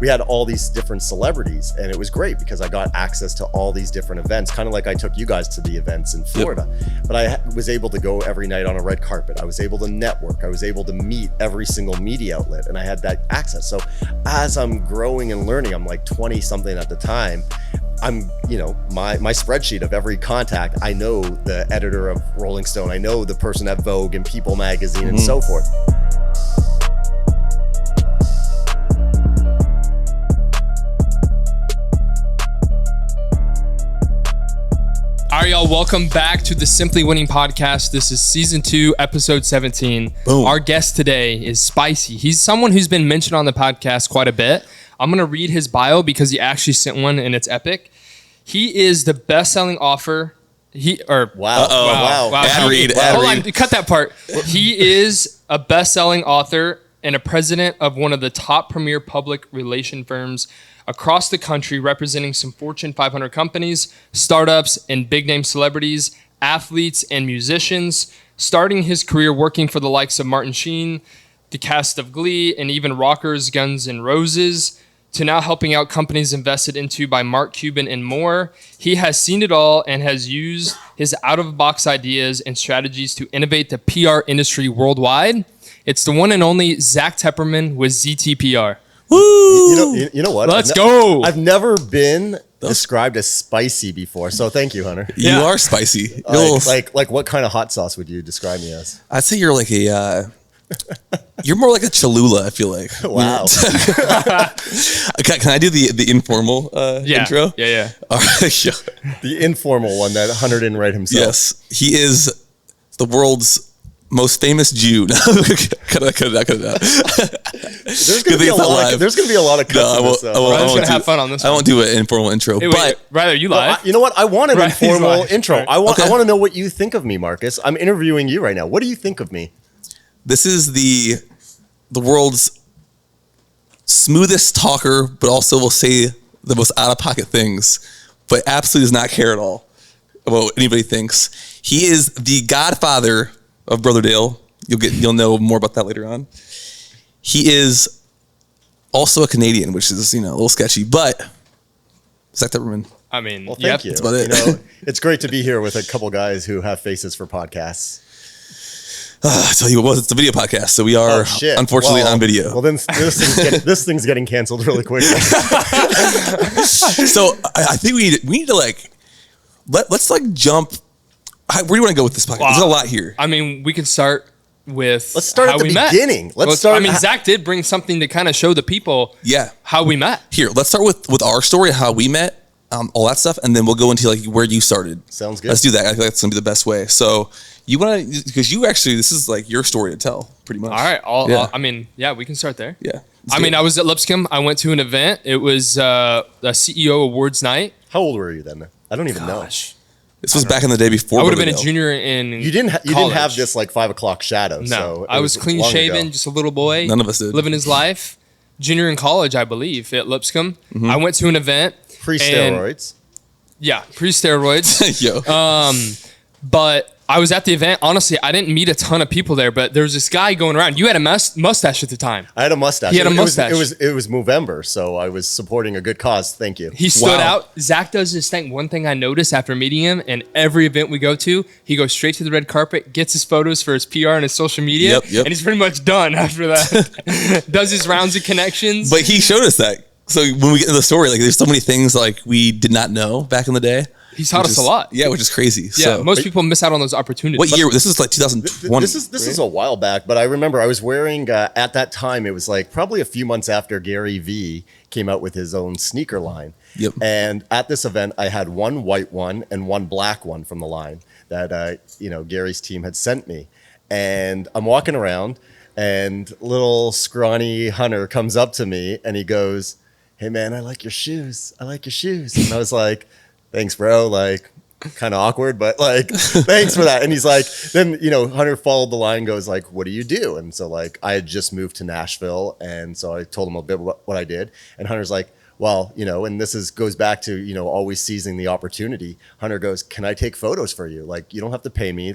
We had all these different celebrities, and it was great because I got access to all these different events, kind of like I took you guys to the events in Florida. But I was able to go every night on a red carpet. I was able to network. I was able to meet every single media outlet, and I had that access. So as I'm growing and learning, I'm like 20 something at the time. I'm, my spreadsheet of every contact. I know the editor of Rolling Stone. I know the person at Vogue and People magazine and so forth. All right, y'all, welcome back to the Simply Winning Podcast. This is season 2, episode 17. Boom. Our guest today is Spicy. He's someone who's been mentioned on the podcast quite a bit. I'm going to read his bio because he actually sent one and it's epic. He is the best-selling author. Wow. Ad read. Hold on, cut that part. He is a best-selling author and a president of one of the top premier public relation firms across the country, representing some Fortune 500 companies, startups, and big-name celebrities, athletes, and musicians, starting his career working for the likes of Martin Sheen, the cast of Glee, and even rockers Guns N' Roses, to now helping out companies invested into by Mark Cuban and more. He has seen it all and has used his out-of-the-box ideas and strategies to innovate the PR industry worldwide. It's the one and only Zack Teperman with ZTPR. Woo! You know what? Let's go. I've never been described as spicy before, so thank you, Hunter. You are spicy. Like what kind of hot sauce would you describe me as? I'd say you're like you're more like a Cholula, I feel like. Wow. Can I do the informal intro? Yeah. All right. The informal one that Hunter didn't write himself. Yes. He is the world's most famous Jew. Cut it out. There's going to be a lot of cuts. I won't going to have fun on this one. I won't do an informal intro. Wait, rather, you live? You know what? I want an informal intro. Right. I want to know what you think of me, Marcus. I'm interviewing you right now. What do you think of me? This is the world's smoothest talker, but also will say the most out-of-pocket things, but absolutely does not care at all about what anybody thinks. He is the godfather of Brother Dale. You'll know more about that later on. He is also a Canadian, which is a little sketchy, but Zack Teperman. I mean, well, thank you. That's about it. It's great to be here with a couple guys who have faces for podcasts. I tell you what, it's a video podcast, so we are unfortunately on video. Well, then this thing's getting canceled really quickly. So I think we need to let's jump. Where do you want to go with this podcast? There's a lot here. I mean, we can start with Let's start at the beginning. Zack did bring something to kind of show the people how we met. Here, let's start with our story, how we met, all that stuff, and then we'll go into where you started. Sounds good. Let's do that. I think that's going to be the best way. So you want to, because you actually, this is like your story to tell, pretty much. All right. We can start there. Yeah. I was at Lipscomb. I went to an event. It was a CEO awards night. How old were you then? I don't even know. This was back in the day before. I would have been a junior in You didn't have this 5 o'clock shadow. No, so I was clean shaven, just a little boy. None of us did. Living his life. Junior in college, I believe, at Lipscomb. Mm-hmm. I went to an event. Pre-steroids. Yeah, pre-steroids. Yo. But I was at the event. Honestly, I didn't meet a ton of people there, but there was this guy going around. You had a mustache at the time. I had a mustache. He had a mustache. It was Movember, so I was supporting a good cause. Thank you. He stood out. Zach does this thing. One thing I noticed after meeting him, and every event we go to, he goes straight to the red carpet, gets his photos for his PR and his social media, yep. and he's pretty much done after that. Does his rounds of connections. But he showed us that. So when we get into the story, there's so many things we did not know back in the day. He's taught us a lot. Yeah, which is crazy. Yeah, most people miss out on those opportunities. What year? This is 2020. This is a while back, but I remember I was wearing, at that time, it was probably a few months after Gary V came out with his own sneaker line. Yep. And at this event, I had one white one and one black one from the line that, Gary's team had sent me. And I'm walking around and little scrawny Hunter comes up to me and he goes, "Hey man, I like your shoes. And I was like, "Thanks, bro." Kind of awkward, but thanks for that. And he's like, then, Hunter followed the line, goes "What do you do?" And so I had just moved to Nashville. And so I told him a bit about what I did. And Hunter's like, well, and this goes back to, always seizing the opportunity. Hunter goes, "Can I take photos for you? You don't have to pay me.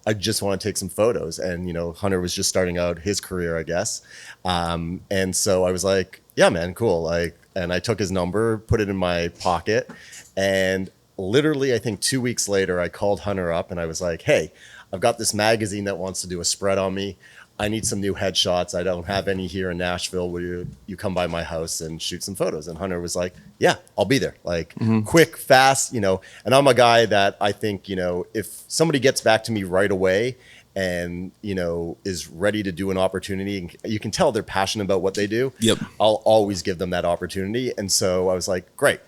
I just want to take some photos." And, Hunter was just starting out his career, I guess. And so I was like, yeah, man, cool. Like, and I took his number, put it in my pocket, and literally, I think 2 weeks later, I called Hunter up and I was like, hey, I've got this magazine that wants to do a spread on me. I need some new headshots. I don't have any here in Nashville. Will you come by my house and shoot some photos? And Hunter was like, yeah, I'll be there. Like quick, fast, you know, and I'm a guy that I think, you know, if somebody gets back to me right away and, you know, is ready to do an opportunity, and you can tell they're passionate about what they do. Yep. I'll always give them that opportunity. And so I was like, great.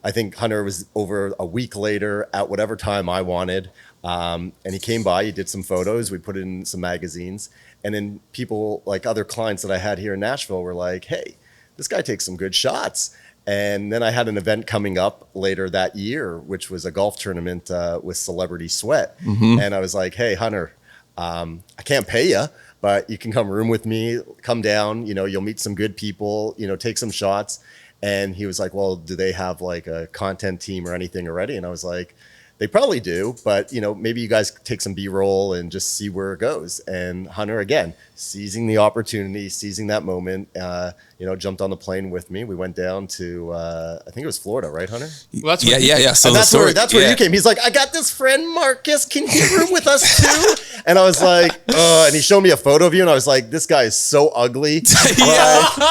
I think Hunter was over a week later at whatever time I wanted. And he came by, he did some photos, we put it in some magazines. And then people, like other clients that I had here in Nashville, were like, hey, this guy takes some good shots. And then I had an event coming up later that year, which was a golf tournament with Celebrity Sweat. And I was like, hey, Hunter, I can't pay you, but you can come room with me, come down, you know, you'll meet some good people, you know, take some shots. And he was like, well, do they have like a content team or anything already? And I was like, they probably do, but you know, maybe you guys take some B-roll and just see where it goes. And Hunter, again, seizing the opportunity, seizing that moment, you know, jumped on the plane with me. We went down to, I think it was Florida, right, Hunter? Well, that's Yeah. So And that's where yeah. you came. He's like, I got this friend, Marcus. Can you room with us too? And I was like, and he showed me a photo of you, and I was like, this guy is so ugly.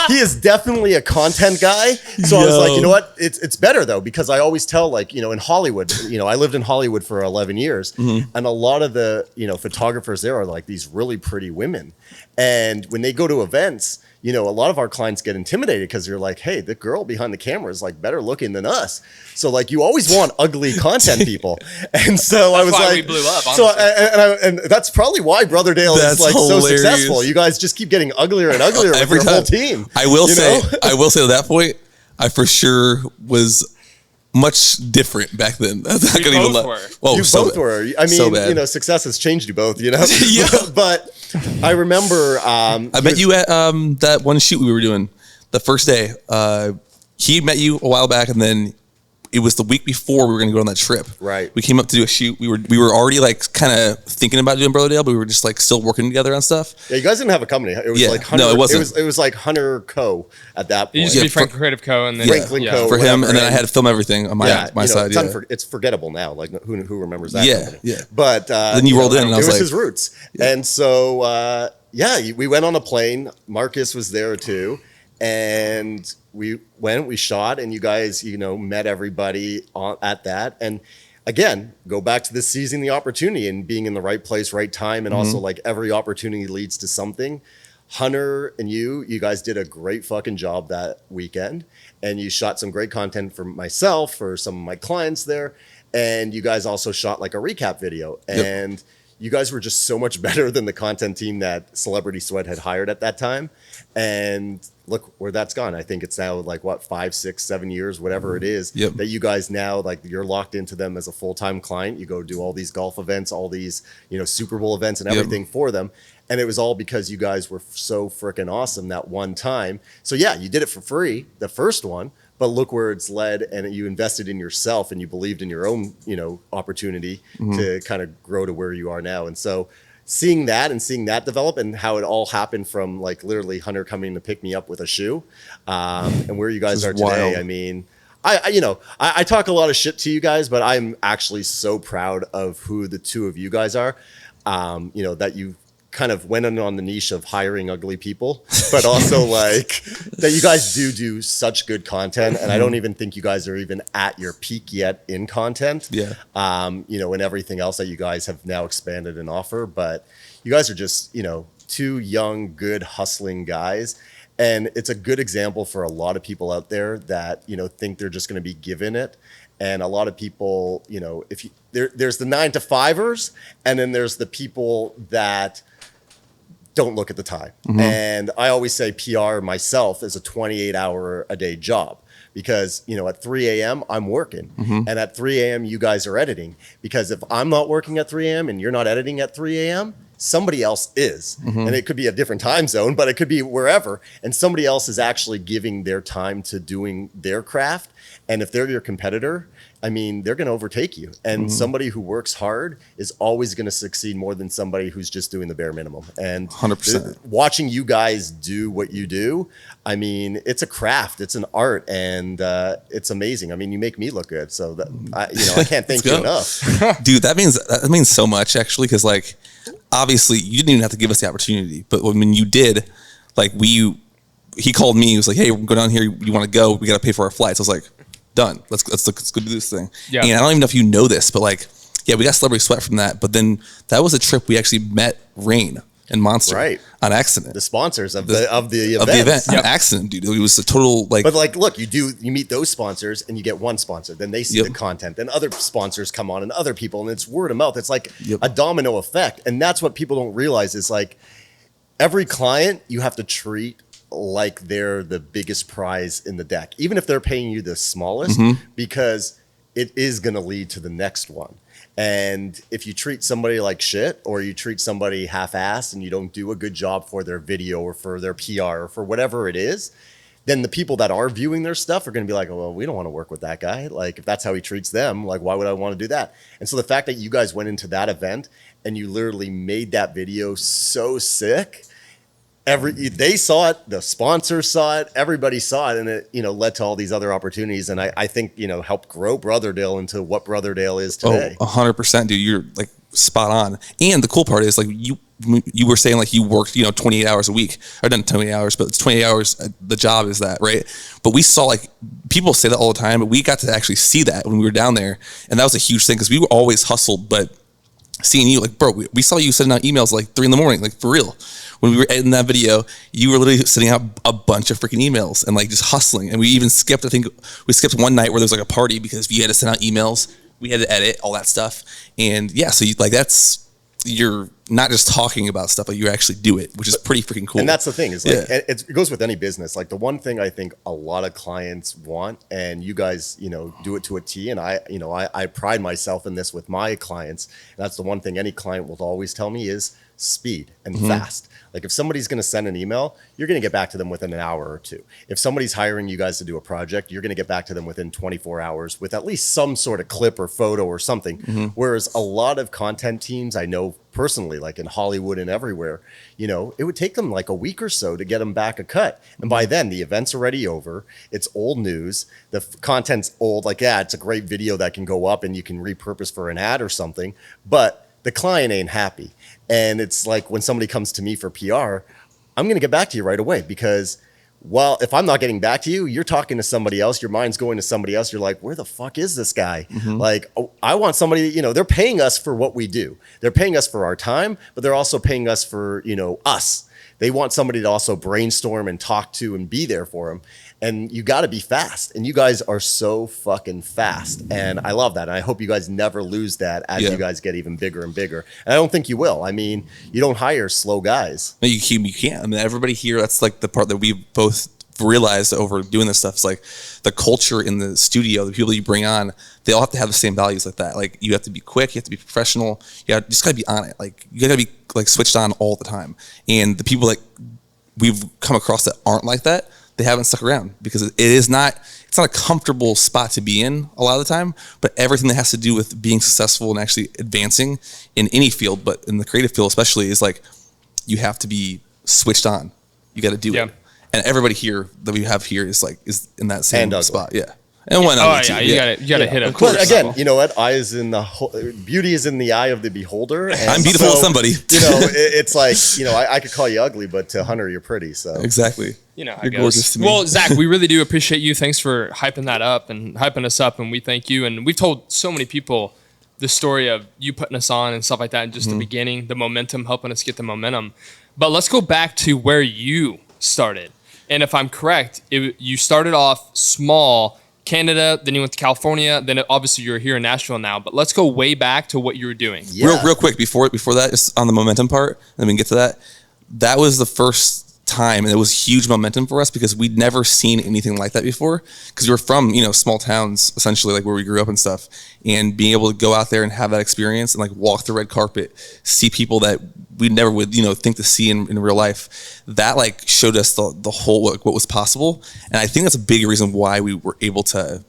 He is definitely a content guy. So I was like, you know what? It's better though, because I always tell, like, you know, in Hollywood, you know, I lived in Hollywood for 11 years, and a lot of the, you know, photographers there are like these really pretty women. And when they go to events, you know, a lot of our clients get intimidated because you're like, hey, the girl behind the camera is like better looking than us. So like, you always want ugly content people. And so I was why like, we blew up, so, honestly. and that's probably why Brotherdale That's is like hilarious. so successful. You guys just keep getting uglier and uglier with your whole team. I will you say, know? I will say at that point, I for sure was much different back then. That's not We gonna even both lie. were. Oh, You so both bad. were. I mean, So bad. you know, success has changed you both, you know? Yeah. But I remember. I met you at that one shoot we were doing the first day. He met you a while back, and then it was the week before we were going to go on that trip. Right. We came up to do a shoot. We were already like kind of thinking about doing Brotherdale, but we were just like still working together on stuff. Yeah, you guys didn't have a company. It was Yeah. like Hunter. No, it wasn't. It was like Hunter Co. at that It point. used to Yeah, be Frank Creative Co. and then Franklin Co. For him, whatever, and then I had to film everything on my you know, side. It's, Yeah. it's forgettable now. Like who remembers that? Yeah, company? yeah. But Then you rolled in, and I was it was like- his roots. And so we went on a plane. Marcus was there too, and we shot, and you guys, you know, met everybody at that. And again, go back to this seizing the opportunity and being in the right place, right time, and also like every opportunity leads to something. Hunter and you guys did a great fucking job that weekend, and you shot some great content for myself, for some of my clients there, and you guys also shot like a recap video. And you guys were just so much better than the content team that Celebrity Sweat had hired at that time. And look where that's gone. I think it's now like what, 5, 6, 7 years, whatever it is, Yep. that you guys now, like, you're locked into them as a full-time client. You go do all these golf events, all these, you know, Super Bowl events and Yep. everything for them. And it was all because you guys were so freaking awesome that one time. So yeah, you did it for free, the first one, but look where it's led, and you invested in yourself and you believed in your own, you know, opportunity to kind of grow to where you are now. And so seeing that develop, and how it all happened from like literally Hunter coming to pick me up with a shoe, and where you guys This are is today. wild. I mean, I talk a lot of shit to you guys, but I'm actually so proud of who the two of you guys are. You know, that you kind of went on the niche of hiring ugly people, but also like that you guys do such good content. And I don't even think you guys are even at your peak yet in content. Yeah. You know, and everything else that you guys have now expanded and offer. But you guys are just, you know, two young, good, hustling guys. And it's a good example for a lot of people out there that, you know, think they're just going to be given it. And a lot of people, you know, there's the 9-to-5ers, and then there's the people that don't look at the time. And I always say PR myself is a 28-hour-a-day job, because, you know, at 3 a.m. I'm working, and at 3 a.m. you guys are editing. Because if I'm not working at 3 a.m. and you're not editing at 3 a.m., somebody else is. And it could be a different time zone, but it could be wherever. And somebody else is actually giving their time to doing their craft. And if they're your competitor, I mean, they're going to overtake you. And somebody who works hard is always going to succeed more than somebody who's just doing the bare minimum. And 100%. Watching you guys do what you do, I mean, it's a craft, it's an art, and it's amazing. I mean, you make me look good. So that, I can't thank you enough. Dude, that means so much, actually, because like, obviously you didn't even have to give us the opportunity, but when you did, like he called me, he was like, hey, we're going down here, you want to go, we got to pay for our flights. I was like, done, let's go do this thing. Yeah. And I don't even know if you know this, but like, yeah, we got Celebrity Sweat from that, but then that was a trip we actually met Rain and Monster on accident. The sponsors of the event. On accident, dude. It was a total like. But like, look, you meet those sponsors and you get one sponsor, then they see the content, then other sponsors come on and other people, and it's word of mouth. It's like a domino effect, and that's what people don't realize is like every client you have to treat like they're the biggest prize in the deck, even if they're paying you the smallest, because it is going to lead to the next one. And if you treat somebody like shit, or you treat somebody half-assed and you don't do a good job for their video or for their PR or for whatever it is, then the people that are viewing their stuff are going to be like, oh, well, we don't want to work with that guy. Like, if that's how he treats them, like, why would I want to do that? And so the fact that you guys went into that event and you literally made that video so sick, they saw it, the sponsors saw it, everybody saw it, and it led to all these other opportunities, and I think helped grow Brotherdale into what Brotherdale is today. 100%, dude. You're like spot on. And the cool part is like you were saying like you worked 28 hours a week, or not 28 hours, but it's 28 hours. The job is that, right? But we saw like people say that all the time, but we got to actually see that when we were down there, and that was a huge thing because we were always hustled, but seeing you, like, bro, we saw you sending out emails like 3 a.m, like for real. When we were in that video, you were literally sending out a bunch of freaking emails and like just hustling. And we even skipped, I think we skipped one night where there was like a party because you had to send out emails, we had to edit all that stuff. And yeah, so you're not just talking about stuff, but you actually do it, which is pretty freaking cool. And that's the thing is like, it goes with any business. Like the one thing I think a lot of clients want, and you guys, do it to a T. And I pride myself in this with my clients. And that's the one thing any client will always tell me is speed and fast. Like if somebody's going to send an email, you're going to get back to them within an hour or two. If somebody's hiring you guys to do a project, you're going to get back to them within 24 hours with at least some sort of clip or photo or something. Whereas a lot of content teams I know personally, like in Hollywood and everywhere, it would take them like a week or so to get them back a cut. And by then the event's already over. It's old news. The content's old. Like, yeah, it's a great video that can go up and you can repurpose for an ad or something, but the client ain't happy. And it's like when somebody comes to me for PR, I'm going to get back to you right away because, well, if I'm not getting back to you, you're talking to somebody else. Your mind's going to somebody else. You're like, where the fuck is this guy? Like, I want somebody, they're paying us for what we do. They're paying us for our time, but they're also paying us for, us. They want somebody to also brainstorm and talk to and be there for them. And you got to be fast. And you guys are so fucking fast. And I love that. And I hope you guys never lose that as you guys get even bigger and bigger. And I don't think you will. I mean, you don't hire slow guys. No, you can't. I mean, everybody here, that's like the part that we both realized over doing this stuff. It's like the culture in the studio, the people you bring on, they all have to have the same values like that. Like you have to be quick, you have to be professional. You just got to be on it. Like you got to be like switched on all the time. And the people that we've come across that aren't like that, they haven't stuck around because it's not a comfortable spot to be in a lot of the time, but everything that has to do with being successful and actually advancing in any field, but in the creative field especially, is like you have to be switched on. You got to do it. And everybody here that we have here is in that same spot. Yeah. And one other too. You gotta hit it. But again, you know what? Beauty is in the eye of the beholder. And I'm beautiful to somebody. It's like, I could call you ugly, but to Hunter, you're pretty. So exactly. You're gorgeous to me. Well, Zach, we really do appreciate you. Thanks for hyping that up and hyping us up, and we thank you. And we've told so many people the story of you putting us on and stuff like that, and just the beginning, the momentum, helping us get the momentum. But let's go back to where you started. And if I'm correct, you started off small, Canada, then you went to California, then obviously you're here in Nashville now. But let's go way back to what you were doing. Yeah. Real quick before that, just on the momentum part, and then we can get to that. That was the first time, and it was huge momentum for us because we'd never seen anything like that before, because we were from, you know, small towns essentially, like where we grew up and stuff, and being able to go out there and have that experience and like walk the red carpet, see people that we never would, you know, think to see in real life, that like showed us the whole what was possible. And I think that's a big reason why we were able to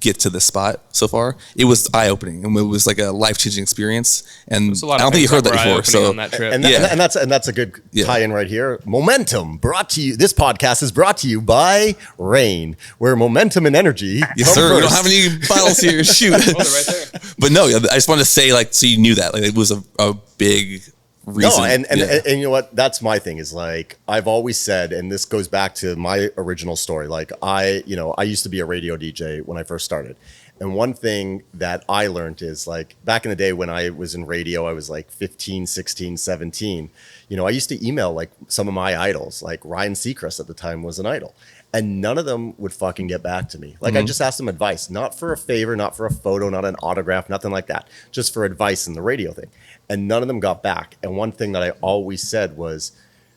get to this spot so far. It was eye-opening, and it was like a life-changing experience. And I don't think you heard that before. So on that trip. And that's a good tie-in right here. Momentum brought to you. This podcast is brought to you by Rain, where momentum and energy. Yes, sir. First. We don't have any bottles here. Shoot. Oh, they're right there. But no, I just wanted to say, like, so you knew that, like, it was a big reason. No, and you know what? That's my thing is like I've always said, and this goes back to my original story. Like I used to be a radio DJ when I first started. And one thing that I learned is like back in the day when I was in radio, I was like 15, 16, 17. You know, I used to email like some of my idols, like Ryan Seacrest at the time was an idol. And none of them would fucking get back to me. Like I just asked them advice, not for a favor, not for a photo, not an autograph, nothing like that. Just for advice in the radio thing. And none of them got back. And one thing that I always said was,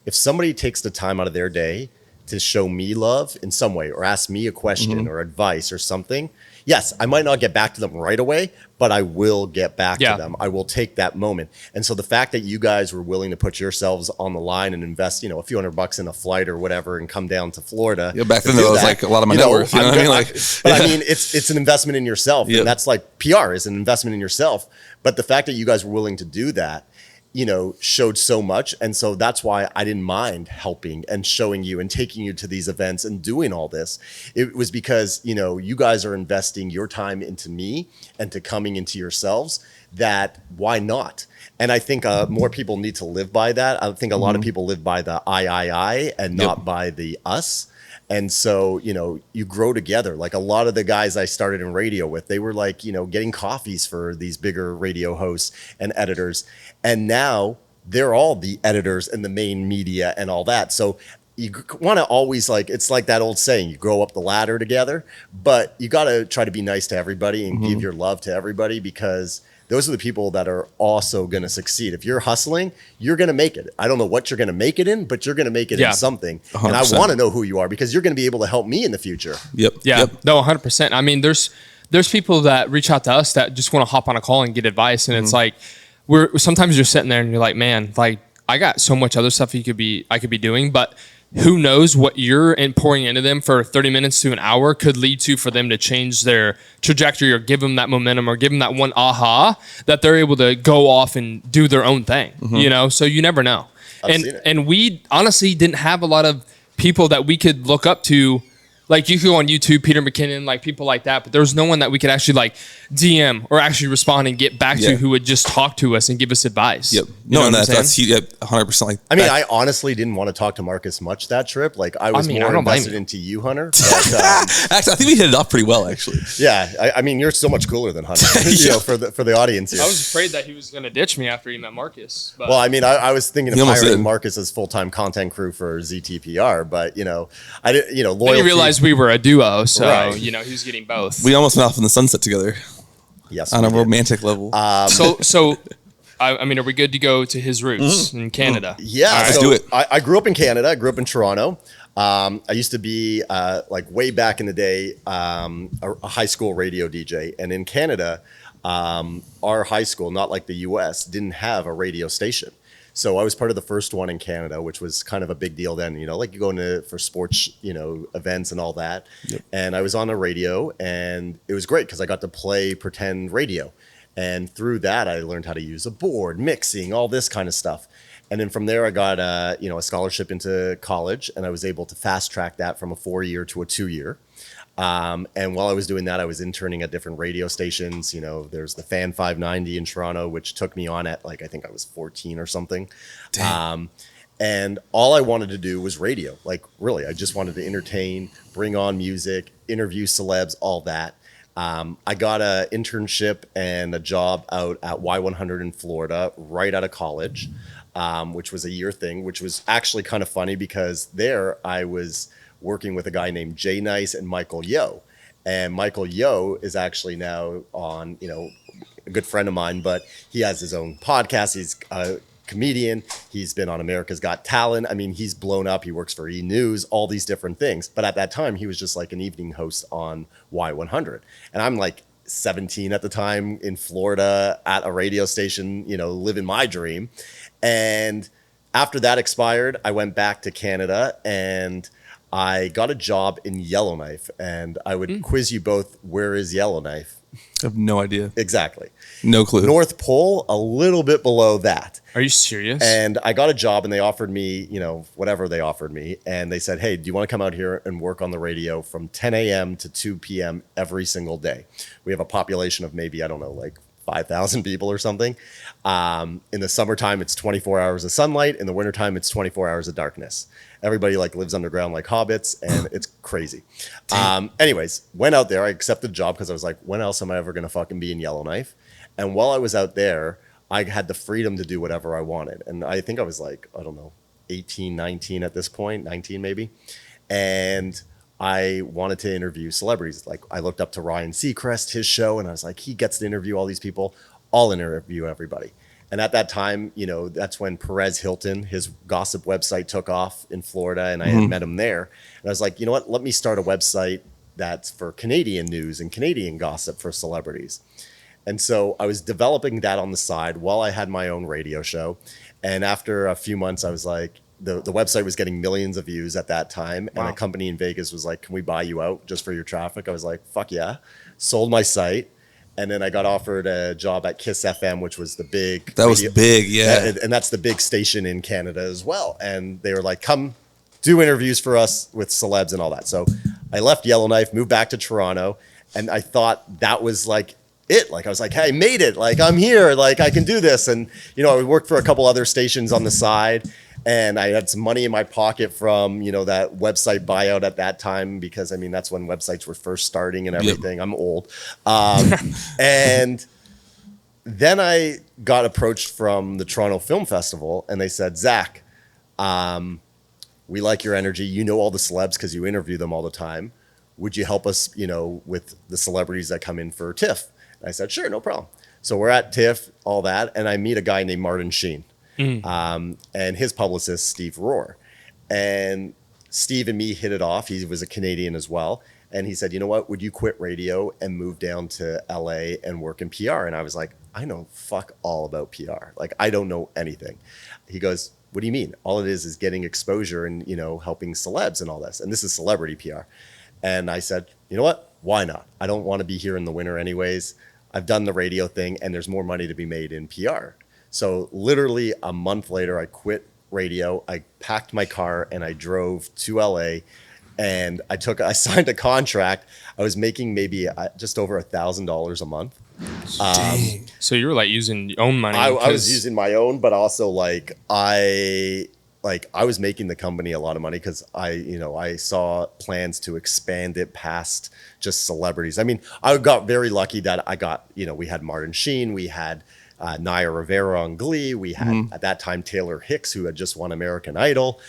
if somebody takes the time out of their day to show me love in some way or ask me a question or advice or something, yes, I might not get back to them right away, but I will get back to them. I will take that moment. And so the fact that you guys were willing to put yourselves on the line and invest, you know, a few $100 in a flight or whatever and come down to Florida. Yeah, back then that was like a lot of my net worth. You know what I mean? Like, but I mean, it's an investment in yourself. And that's like PR is an investment in yourself. But the fact that you guys were willing to do that, you know, showed so much. And so that's why I didn't mind helping and showing you and taking you to these events and doing all this. It was because, you know, you guys are investing your time into me and to coming into yourselves, that why not? And I think more people need to live by that. I think a lot of people live by the I and not by the us. And so, you know, you grow together. Like a lot of the guys I started in radio with, they were like, you know, getting coffees for these bigger radio hosts and editors. And now they're all the editors and the main media and all that. So you want to always like, it's like that old saying, you grow up the ladder together, but you got to try to be nice to everybody and give your love to everybody, because those are the people that are also going to succeed. If you're hustling, you're going to make it. I don't know what you're going to make it in, but you're going to make it in something. 100%. And I want to know who you are, because you're going to be able to help me in the future. No, 100%. I mean, there's people that reach out to us that just want to hop on a call and get advice. And it's like, sometimes you're sitting there and you're like, man, like I got so much other stuff I could be doing, but who knows what you're pouring into them for 30 minutes to an hour could lead to for them to change their trajectory or give them that momentum or give them that one aha that they're able to go off and do their own thing, you know? So you never know. And we honestly didn't have a lot of people that we could look up to. Like you could go on YouTube, Peter McKinnon, like people like that, but there was no one that we could actually like DM or actually respond and get back to who would just talk to us and give us advice. No, and that's 100%. Like, I mean, I honestly didn't want to talk to Marcus much that trip. Like I was more invested into you, Hunter. But, actually, I think we hit it off pretty well, actually. Yeah, I mean, you're so much cooler than Hunter. You know, for the audience here. I was afraid that he was going to ditch me after he met Marcus. But. Well, I mean, I was thinking of hiring Marcus as full-time content crew for ZTPR, but you know, I didn't. You know, loyalty. Then you realized we were a duo, so you know he was getting both. We almost went off in the sunset together. Yes, on a romantic level. So I mean, are we good to go to his roots in Canada? Yeah, right. Let's do it. I grew up in Canada. I grew up in Toronto. I used to be like way back in the day a high school radio DJ, and in Canada, our high school, not like the U.S., didn't have a radio station. So I was part of the first one in Canada, which was kind of a big deal then, you know, like you go into for sports, you know, events and all that. And I was on the radio, and it was great because I got to play pretend radio. And through that, I learned how to use a board, mixing, all this kind of stuff. And then from there, I got a scholarship into college, and I was able to fast track that from a 4-year to a 2-year. And while I was doing that, I was interning at different radio stations. You know, there's the Fan 590 in Toronto, which took me on at like, I think I was 14 or something. And all I wanted to do was radio. Like really, I just wanted to entertain, bring on music, interview celebs, all that. I got an internship and a job out at Y100 in Florida right out of college, which was a year thing, which was actually kind of funny because there I was working with a guy named Jay Nice and Michael Yo. And Michael Yo is actually now on, you know, a good friend of mine, but he has his own podcast. He's comedian. He's been on America's Got Talent. I mean, he's blown up. He works for E! News, all these different things. But at that time, he was just like an evening host on Y100. And I'm like 17 at the time in Florida at a radio station, living my dream. And after that expired, I went back to Canada and I got a job in Yellowknife. And I would quiz you both, where is Yellowknife? I have no idea. Exactly. No clue. North Pole, a little bit below that. Are you serious? And I got a job and they offered me, whatever they offered me. And they said, hey, do you want to come out here and work on the radio from 10 a.m. to 2 p.m. every single day? We have a population of maybe, I don't know, like 5,000 people or something. In the summertime, it's 24 hours of sunlight. In the wintertime, it's 24 hours of darkness. Everybody like lives underground like hobbits, and it's crazy. Anyways, went out there. I accepted the job because I was like, when else am I ever going to fucking be in Yellowknife? And while I was out there, I had the freedom to do whatever I wanted. And I think I was like, I don't know, 18, 19 at this point, 19 maybe. And I wanted to interview celebrities. Like I looked up to Ryan Seacrest, his show, and I was like, he gets to interview all these people. I'll interview everybody. And at that time, that's when Perez Hilton, his gossip website, took off in Florida, and I had met him there. And I was like, you know what? Let me start a website that's for Canadian news and Canadian gossip for celebrities. And so I was developing that on the side while I had my own radio show. And after a few months, I was like, the website was getting millions of views at that time. Wow. And a company in Vegas was like, can we buy you out just for your traffic? I was like, fuck yeah. Sold my site. And then I got offered a job at Kiss FM, which was the big. That was big, yeah. And that's the big station in Canada as well. And they were like, come do interviews for us with celebs and all that. So I left Yellowknife, moved back to Toronto. And I thought that was like it. Like I was like, hey, I made it. Like I'm here. Like I can do this. And, I worked for a couple other stations on the side. And I had some money in my pocket from, that website buyout at that time, because that's when websites were first starting and everything. Yep. I'm old. And then I got approached from the Toronto Film Festival and they said, Zach, we like your energy. You know all the celebs because you interview them all the time. Would you help us, with the celebrities that come in for TIFF? And I said, sure, no problem. So we're at TIFF, all that. And I meet a guy named Martin Sheen. And his publicist, Steve Rohr. And Steve and me hit it off. He was a Canadian as well. And he said, you know what, would you quit radio and move down to LA and work in PR? And I was like, I know fuck all about PR. Like, I don't know anything. He goes, what do you mean? All it is getting exposure and, helping celebs and all this. And this is celebrity PR. And I said, you know what, why not? I don't want to be here in the winter anyways. I've done the radio thing and there's more money to be made in PR. So literally a month later, I quit radio. I packed my car and I drove to LA, and I signed a contract. I was making maybe just over $1,000 a month. So you were like using your own money. I was using my own, but also I was making the company a lot of money because I saw plans to expand it past just celebrities. I got very lucky that I got, we had Martin Sheen, we had Naya Rivera on Glee. We had at that time Taylor Hicks, who had just won American Idol.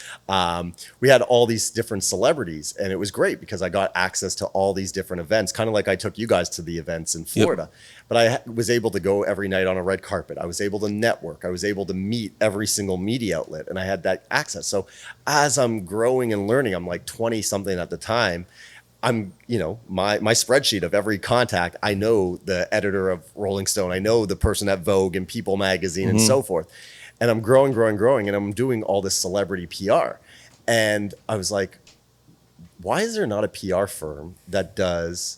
We had all these different celebrities, and it was great because I got access to all these different events, kind of like I took you guys to the events in Florida. Yep. But I was able to go every night on a red carpet. I was able to network. I was able to meet every single media outlet, and I had that access. So as I'm growing and learning, I'm like 20 something at the time. I'm, my spreadsheet of every contact. I know the editor of Rolling Stone. I know the person at Vogue and People Magazine and so forth. And I'm growing, and I'm doing all this celebrity PR. And I was like, why is there not a PR firm that does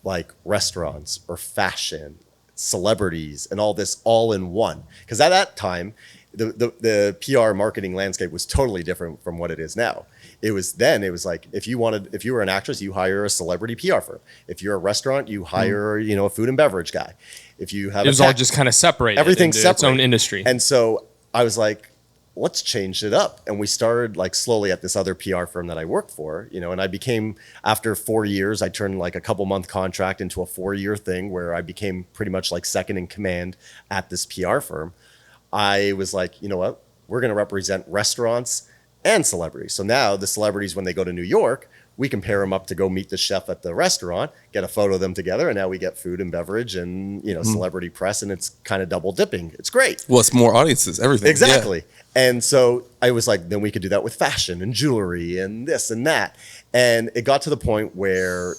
like restaurants or fashion, celebrities, and all this all in one? Because at that time, the PR marketing landscape was totally different from what it is now. It was like, if you were an actress, you hire a celebrity PR firm. If you're a restaurant, you hire, a food and beverage guy. If you have, it was all just kind of separated. Everything's separate. Its own industry. And so I was like, let's change it up. And we started like slowly at this other PR firm that I worked for, and I became, after 4 years, I turned like a couple month contract into a 4-year thing where I became pretty much like second in command at this PR firm. I was like, you know what, we're going to represent restaurants and celebrities. So now the celebrities, when they go to New York, we can pair them up to go meet the chef at the restaurant, get a photo of them together, and now we get food and beverage and, celebrity press, and it's kind of double dipping. It's great. Well, it's more audiences, everything. Exactly. Yeah. And so I was like, then we could do that with fashion and jewelry and this and that. And it got to the point where,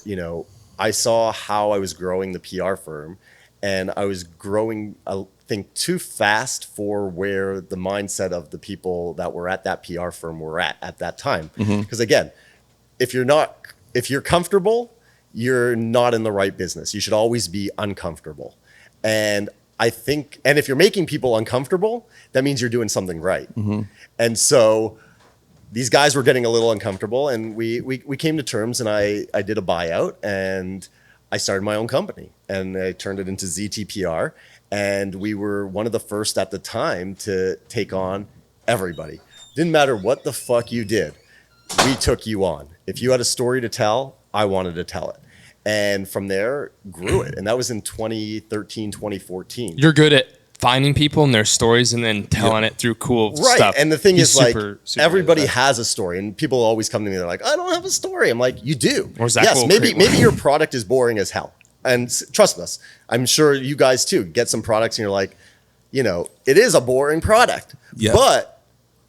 I saw how I was growing the PR firm, and I was growing, I think, too fast for where the mindset of the people that were at that PR firm were at that time. Because again, if you're comfortable, you're not in the right business. You should always be uncomfortable. And I think, and if you're making people uncomfortable, that means you're doing something right. And so these guys were getting a little uncomfortable, and we came to terms, and I did a buyout, and I started my own company, and I turned it into ZTPR. And we were one of the first at the time to take on everybody. Didn't matter what the fuck you did. We took you on. If you had a story to tell, I wanted to tell it. And from there, grew it. And that was in 2013, 2014. You're good at finding people and their stories and then telling it through cool Right. stuff. And the thing He's is, like, super everybody good at that. has a story. And people always come to me, they're like, I don't have a story. I'm like, you do. Or Zach yes, will maybe create one. your product is boring as hell. And trust us, I'm sure you guys too get some products and you're like, it is a boring product. Yeah. But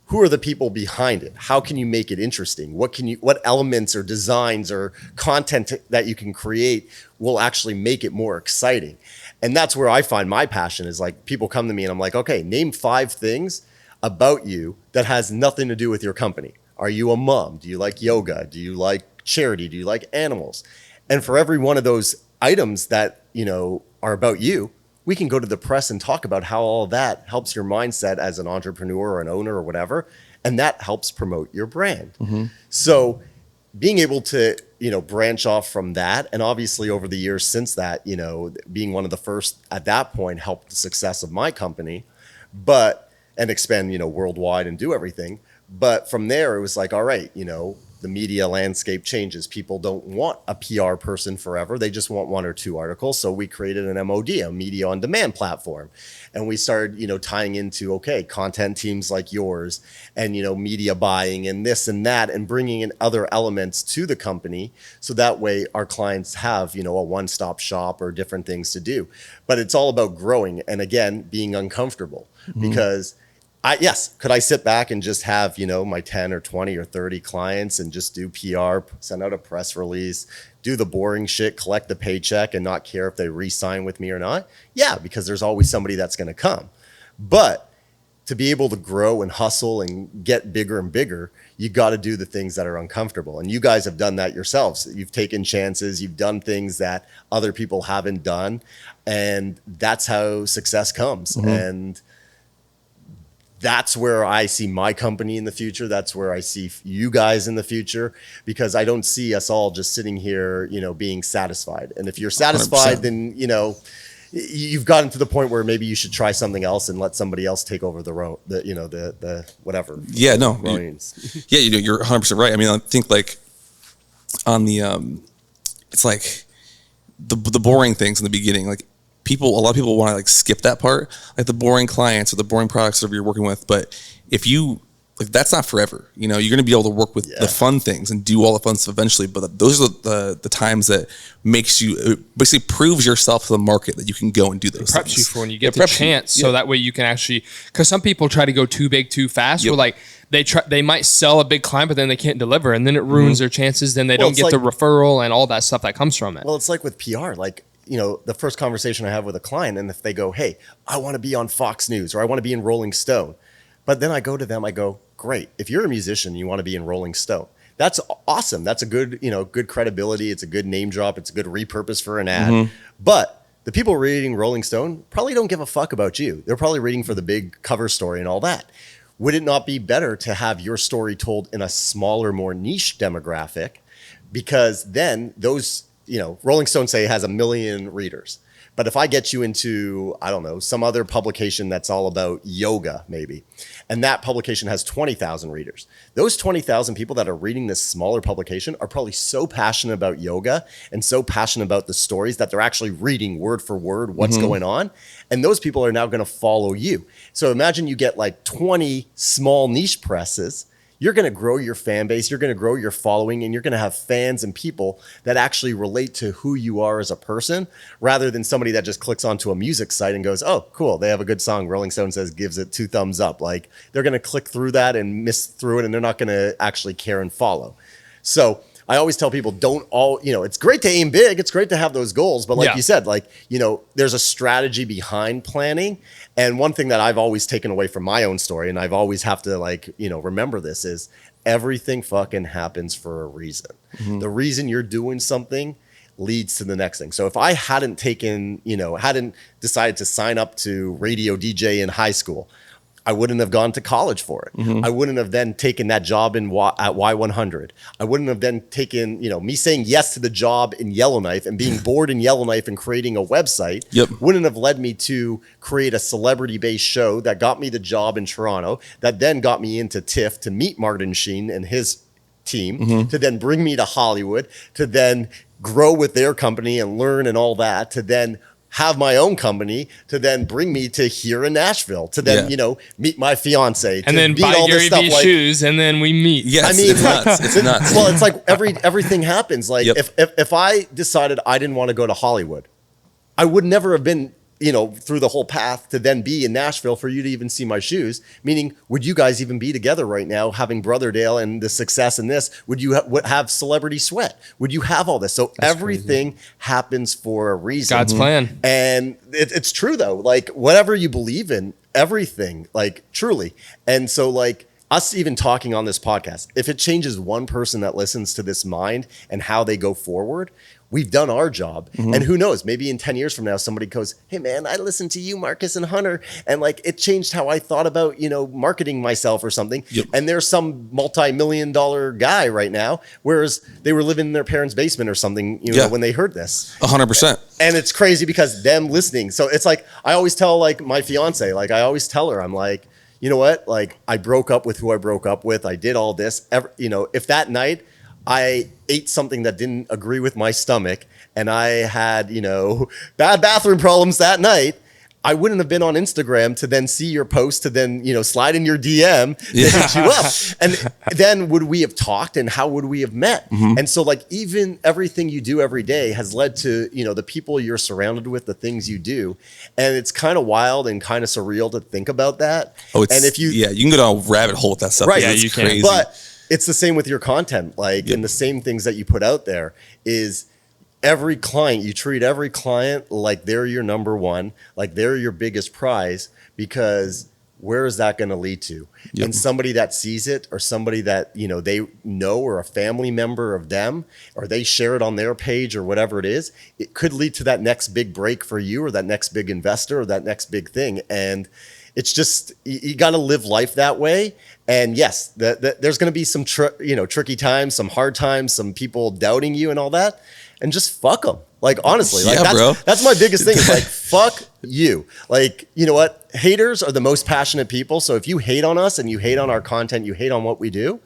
who are the people behind it? How can you make it interesting? What elements or designs or content that you can create will actually make it more exciting? And that's where I find my passion is, like, people come to me and I'm like, okay, name 5 things about you that has nothing to do with your company. Are you a mom? Do you like yoga? Do you like charity? Do you like animals? And for every one of those items that, are about you, we can go to the press and talk about how all that helps your mindset as an entrepreneur or an owner or whatever. And that helps promote your brand. So being able to, branch off from that. And obviously over the years since that, being one of the first at that point helped the success of my company, and expand, worldwide and do everything. But from there, it was like, all right, the media landscape changes. People don't want a PR person forever. They just want 1 or 2 articles. So we created an MOD, a media on demand platform. And we started, tying into, okay, content teams like yours and, media buying and this and that, and bringing in other elements to the company. So that way our clients have, a one-stop shop or different things to do. But it's all about growing. And again, being uncomfortable because could I sit back and just have, my 10 or 20 or 30 clients and just do PR, send out a press release, do the boring shit, collect the paycheck and not care if they re-sign with me or not? Yeah, because there's always somebody that's going to come. But to be able to grow and hustle and get bigger and bigger, you got to do the things that are uncomfortable. And you guys have done that yourselves. You've taken chances. You've done things that other people haven't done. And that's how success comes. And that's where I see my company in the future. That's where I see you guys in the future, because I don't see us all just sitting here, being satisfied. And if you're satisfied, 100%. then, you've gotten to the point where maybe you should try something else and let somebody else take over the whatever. Yeah, no. Reins. You're 100% right. I mean, I think, like, on the, it's like the boring things in the beginning, like, a lot of people want to, like, skip that part, like the boring clients or the boring products that you're working with. But if you, like, that's not forever. You're going to be able to work with the fun things and do all the fun stuff eventually. But those are the times that it basically proves yourself to the market that you can go and do those Preps things. you for when you get the chance. So that way you can actually, because some people try to go too big too fast. Where, like, they might sell a big client, but then they can't deliver, and then it ruins their chances. Then they don't get the referral and all that stuff that comes from it. Well, it's like with PR, like, the first conversation I have with a client, and if they go, hey, I want to be on Fox News or I want to be in Rolling Stone. But then I go to them, I go, great. If you're a musician, you want to be in Rolling Stone. That's awesome. That's a good, good credibility. It's a good name drop. It's a good repurpose for an ad. But the people reading Rolling Stone probably don't give a fuck about you. They're probably reading for the big cover story and all that. Would it not be better to have your story told in a smaller, more niche demographic? Because then those, Rolling Stone say has 1 million readers. But if I get you into, I don't know, some other publication that's all about yoga, maybe, and that publication has 20,000 readers, those 20,000 people that are reading this smaller publication are probably so passionate about yoga and so passionate about the stories that they're actually reading word for word what's going on. And those people are now going to follow you. So imagine you get like 20 small niche presses. you're going to grow your fan base, you're going to grow your following, and you're going to have fans and people that actually relate to who you are as a person, rather than somebody that just clicks onto a music site and goes, oh, cool, they have a good song. Rolling Stone says gives it 2 thumbs up. Like, they're going to click through that and miss through it, and they're not going to actually care and follow. So I always tell people, it's great to aim big. It's great to have those goals. But like you said, there's a strategy behind planning. And one thing that I've always taken away from my own story, and I've always have to remember this, is everything fucking happens for a reason. Mm-hmm. The reason you're doing something leads to the next thing. So if I hadn't decided to sign up to radio DJ in high school, I wouldn't have gone to college for it. Mm-hmm. I wouldn't have then taken that job at Y100. I wouldn't have then taken, me saying yes to the job in Yellowknife and being bored in Yellowknife and creating a website wouldn't have led me to create a celebrity-based show that got me the job in Toronto, that then got me into TIFF to meet Martin Sheen and his team, to then bring me to Hollywood, to then grow with their company and learn and all that, to then have my own company, to then bring me to here in Nashville, to then, meet my fiance. And then buy Gary Vee shoes, and then we meet. Yes, I mean, it's nuts. It's nuts. Well, it's like everything happens. Like, if I decided I didn't want to go to Hollywood, I would never have been, through the whole path to then be in Nashville for you to even see my shoes. Meaning, would you guys even be together right now, having Brotherdale and the success in this? Would you have Celebrity Sweat? Would you have all this? So everything happens for a reason. God's plan. And it's true, though. Like, whatever you believe in, everything, like, truly. And so, like, us even talking on this podcast, if it changes one person that listens to this mind and how they go forward, we've done our job. Mm-hmm. And who knows, maybe in 10 years from now, somebody goes, hey man, I listened to you, Marcus and Hunter, and like, it changed how I thought about, marketing myself or something. Yep. And there's some multi-million-dollar guy right now, whereas they were living in their parents' basement or something, when they heard this. 100%. And it's crazy because them listening. So it's like, I always tell like my fiance, like I always tell her, I'm like, you know what? Like, I broke up with who I broke up with. I did all this. If that night I ate something that didn't agree with my stomach and I had, bad bathroom problems that night, I wouldn't have been on Instagram to then see your post, to then, slide in your DM to hit you up. And then would we have talked, and how would we have met? Mm-hmm. And so like, even everything you do every day has led to, the people you're surrounded with, the things you do. And it's kind of wild and kind of surreal to think about that. Oh, and if you can go down a rabbit hole with that stuff. Right. Yeah, you can. Crazy. But it's the same with your content, and the same things that you put out there is every client, you treat every client like they're your number one, like they're your biggest prize, because where is that going to lead to? Yep. And somebody that sees it, or somebody that, they know, or a family member of them, or they share it on their page or whatever it is, it could lead to that next big break for you, or that next big investor, or that next big thing. And it's just, you got to live life that way. And yes, there's going to be some tricky times, some hard times, some people doubting you and all that. And just fuck them. Like, honestly, that's my biggest thing. Is like, fuck you. Like, you know what? Haters are the most passionate people. So if you hate on us and you hate on our content, you hate on what we do,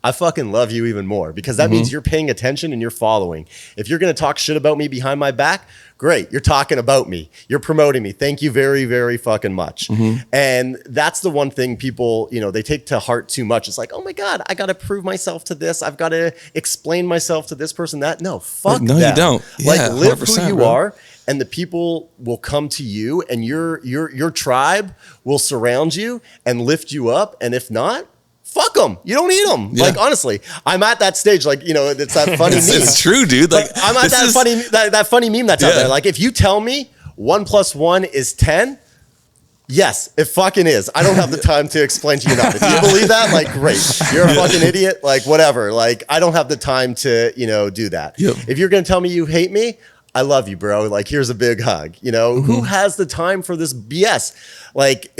I fucking love you even more, because that means you're paying attention and you're following. If you're going to talk shit about me behind my back, great. You're talking about me. You're promoting me. Thank you very, very fucking much. Mm-hmm. And that's the one thing people, they take to heart too much. It's like, oh my God, I got to prove myself to this. I've got to explain myself to this person that. No, fuck no, them. You don't. Like, live who you are, and the people will come to you, and your tribe will surround you and lift you up. And if not, fuck them. You don't need them. Yeah. Like, honestly, I'm at that stage. Like, it's that funny meme. It's true, dude. Like, I'm at that funny meme that's out there. Like, if you tell me 1 + 1 is 10, yes, it fucking is. I don't have the time to explain to you that. If you believe that, like, great. You're a fucking idiot. Like, whatever. Like, I don't have the time to, do that. Yep. If you're going to tell me you hate me, I love you, bro. Like, here's a big hug. Who has the time for this BS? Like,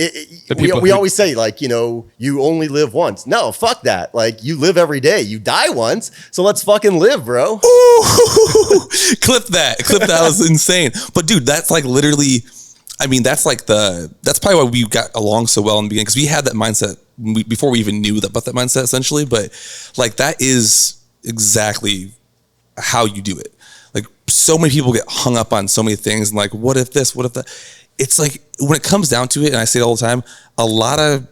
we always say, like, you only live once. No, fuck that. Like, you live every day. You die once. So let's fucking live, bro. Ooh, clip that. That was insane. But dude, that's like literally, I mean, that's probably why we got along so well in the beginning, because we had that mindset before we even knew about that mindset, essentially. But like, that is exactly how you do it. Like, so many people get hung up on so many things, and like, what if this, what if that? It's like, when it comes down to it, and I say it all the time, a lot of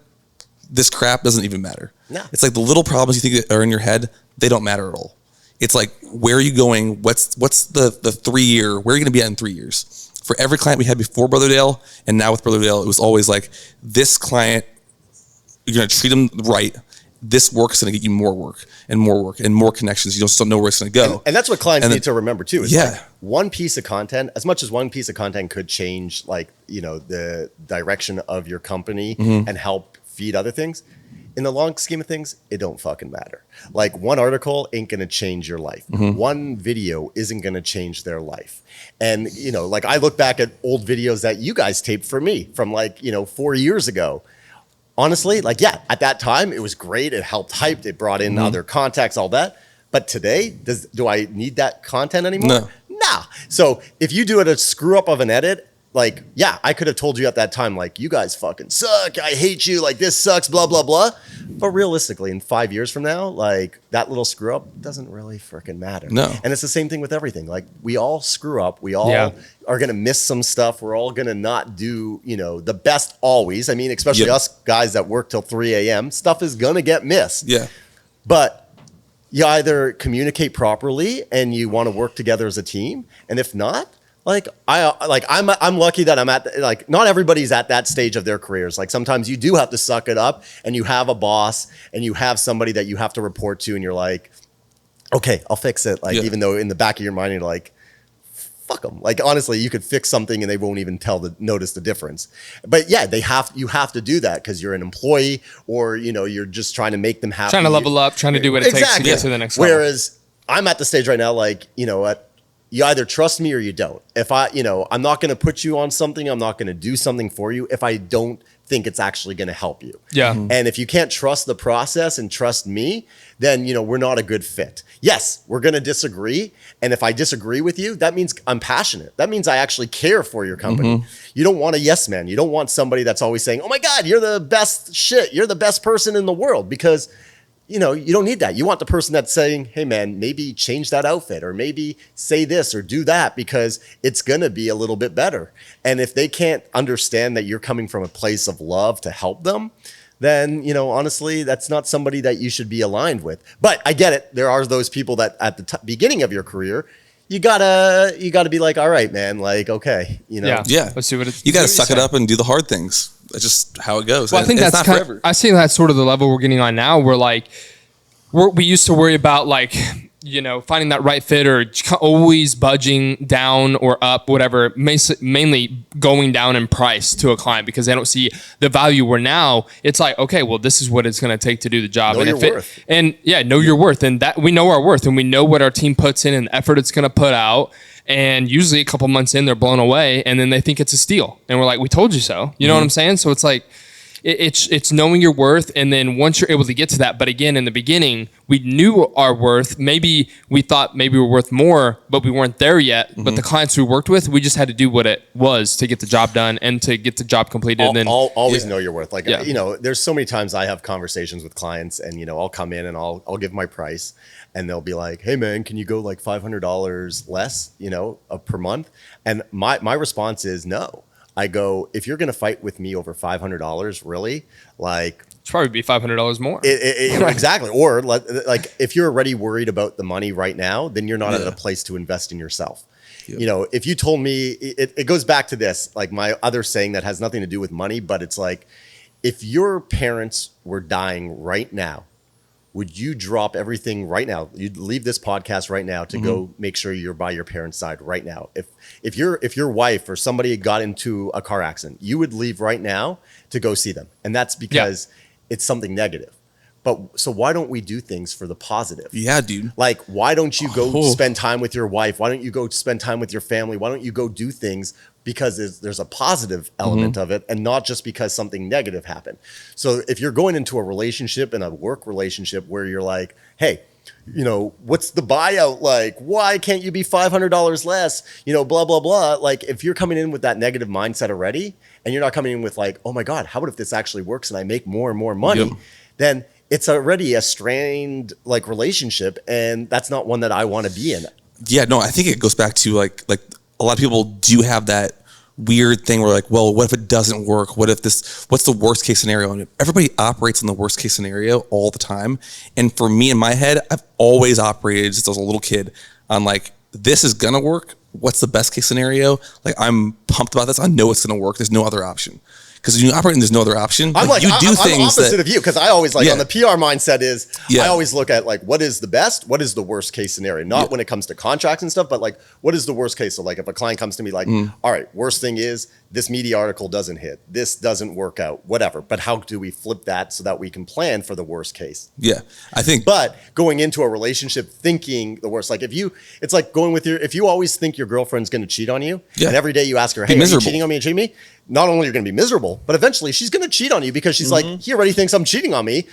this crap doesn't even matter. No. It's like the little problems you think that are in your head, they don't matter at all. It's like, where are you going? What's the 3 year, where are you going to be at in 3 years? For every client we had before Brother Dale and now with Brother Dale, it was always like, this client, you're going to treat them right. This work is going to get you more work and more connections. You just don't know where it's going to go. And that's what clients need to remember too. Is Yeah. like one piece of content, as much as one piece of content could change like, the direction of your company and help feed other things, in the long scheme of things, it don't fucking matter. Like one article ain't going to change your life. One video isn't going to change their life. And, like I look back at old videos that you guys taped for me from 4 years ago. Honestly, at that time, it was great. It helped hype. It brought in other contacts, all that. But today, do I need that content anymore? No. Nah. So if you do a screw up of an edit, I could have told you at that time, you guys fucking suck. I hate you. This sucks, blah, blah, blah. But realistically, in 5 years from now, that little screw up doesn't really freaking matter. No. And it's the same thing with everything. We all screw up. We all are going to miss some stuff. We're all going to not do, the best always. I mean, especially us guys that work till 3 a.m. Stuff is going to get missed. Yeah. But you either communicate properly and you want to work together as a team. And if not, I'm lucky that I'm at not everybody's at that stage of their careers. Sometimes you do have to suck it up and you have a boss and you have somebody that you have to report to and you're like, okay, I'll fix it. Even though in the back of your mind, you're like, fuck them. Honestly, you could fix something and they won't even notice the difference. But yeah, you have to do that because you're an employee or, you're just trying to make them happy. Trying to level up, trying to do what it takes to get to the next level. Whereas I'm at the stage right now, you either trust me or you don't. If I'm not going to put you on something, I'm not going to do something for you if I don't think it's actually going to help you. Yeah. And if you can't trust the process and trust me, then, we're not a good fit. Yes, we're going to disagree. And if I disagree with you, that means I'm passionate. That means I actually care for your company. You don't want a yes man. You don't want somebody that's always saying, oh my God, you're the best shit. You're the best person in the world because you don't need that. You want the person that's saying, hey man, maybe change that outfit or maybe say this or do that because it's going to be a little bit better. And if they can't understand that you're coming from a place of love to help them, then, honestly, that's not somebody that you should be aligned with. But I get it. There are those people that at the beginning of your career, you gotta be like, all right, man, okay, Yeah. Let's see what it's. You got to suck it up and do the hard things. That's just how it goes. Well, I think it's that's not forever. I see that's sort of the level we're getting on now. Where we used to worry about finding that right fit or always budging down or up, whatever. Mainly going down in price to a client because they don't see the value. Where now it's like, okay, well, this is what it's going to take to do the job. Know your worth. Know your worth, and that we know our worth, and we know what our team puts in and the effort it's going to put out. And usually a couple months in, they're blown away, and then they think it's a steal, and we're like, "We told you so." You know what I'm saying? So it's like, it's knowing your worth, and then once you're able to get to that. But again, in the beginning, we knew our worth. Maybe we thought maybe we're worth more, but we weren't there yet. But the clients we worked with, we just had to do what it was to get the job done and to get the job completed. And then always know your worth. There's so many times I have conversations with clients, and I'll come in and I'll give my price. And they'll be like, hey man, can you go $500 less, per month? And my response is no. I go, if you're going to fight with me over $500, really, it's probably be $500 more. Exactly. Or if you're already worried about the money right now, then you're not at a place to invest in yourself. Yep. If you told me, it goes back to this, my other saying that has nothing to do with money, but it's if your parents were dying right now, would you drop everything right now? You'd leave this podcast right now to go make sure you're by your parents' side right now. If your wife or somebody got into a car accident, you would leave right now to go see them. And that's because it's something negative. But so why don't we do things for the positive? Yeah, dude. Why don't you go spend time with your wife? Why don't you go spend time with your family? Why don't you go do things because there's a positive element of it and not just because something negative happened. So if you're going into a relationship and a work relationship where you're like, hey, what's the buyout like? Why can't you be $500 less? Blah, blah, blah. If you're coming in with that negative mindset already and you're not coming in with oh my God, how about if this actually works and I make more and more money? Then it's already a strained relationship, and that's not one that I want to be in. Yeah, no, I think it goes back to like a lot of people do have that weird thing where like, well, what if it doesn't work? What's the worst case scenario? And everybody operates on the worst case scenario all the time. And for me in my head, I've always operated since I was a little kid on like, this is gonna work. What's the best case scenario? Like, I'm pumped about this. I know it's gonna work. There's no other option. Because when you operate and there's no other option, I'm like, you do I'm things opposite that, of you, because I always like, Yeah. on the PR mindset is, Yeah. I always look at like, what is the best, what is the worst case scenario? Not when it comes to contracts and stuff, but like, what is the worst case? So like, if a client comes to me like, all right, worst thing is this media article doesn't hit, this doesn't work out, whatever. But how do we flip that so that we can plan for the worst case? yeah, I think, But going into a relationship thinking the worst, like it's like going with if you always think your girlfriend's going to cheat on you, Yeah. and every day you ask her, hey, are you miserable. cheating on me and cheating me? Not only you're going to be miserable, but eventually she's going to cheat on you because she's like, he already thinks I'm cheating on me.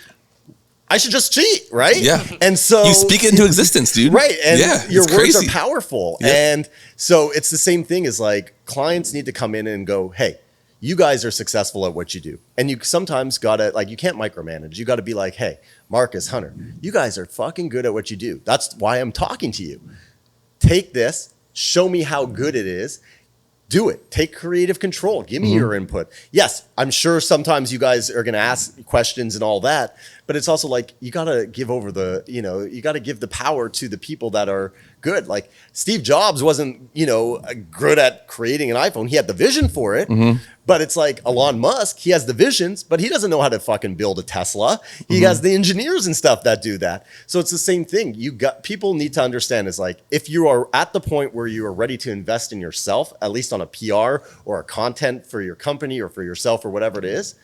I should just cheat, right? Yeah. And so you speak it into existence, dude. right? And yeah, your it's words crazy. are powerful. Yep. And so it's the same thing as like clients need to come in and go, hey, you guys are successful at what you do. And you sometimes gotta, like, you can't micromanage. You gotta be like, hey, Marcus, Hunter, you guys are fucking good at what you do. That's why I'm talking to you. Take this, show me how good it is. Do it. Take creative control. Give me your input. Yes, I'm sure sometimes you guys are going to ask questions and all that, but it's also like you got to give over you got to give the power to the people that are good. Like Steve Jobs wasn't, good at creating an iPhone. He had the vision for it, but it's like Elon Musk, he has the visions, but he doesn't know how to fucking build a Tesla. He has the engineers and stuff that do that. So it's the same thing. People need to understand is like, if you are at the point where you are ready to invest in yourself, at least on a PR or a content for your company or for yourself or whatever it is,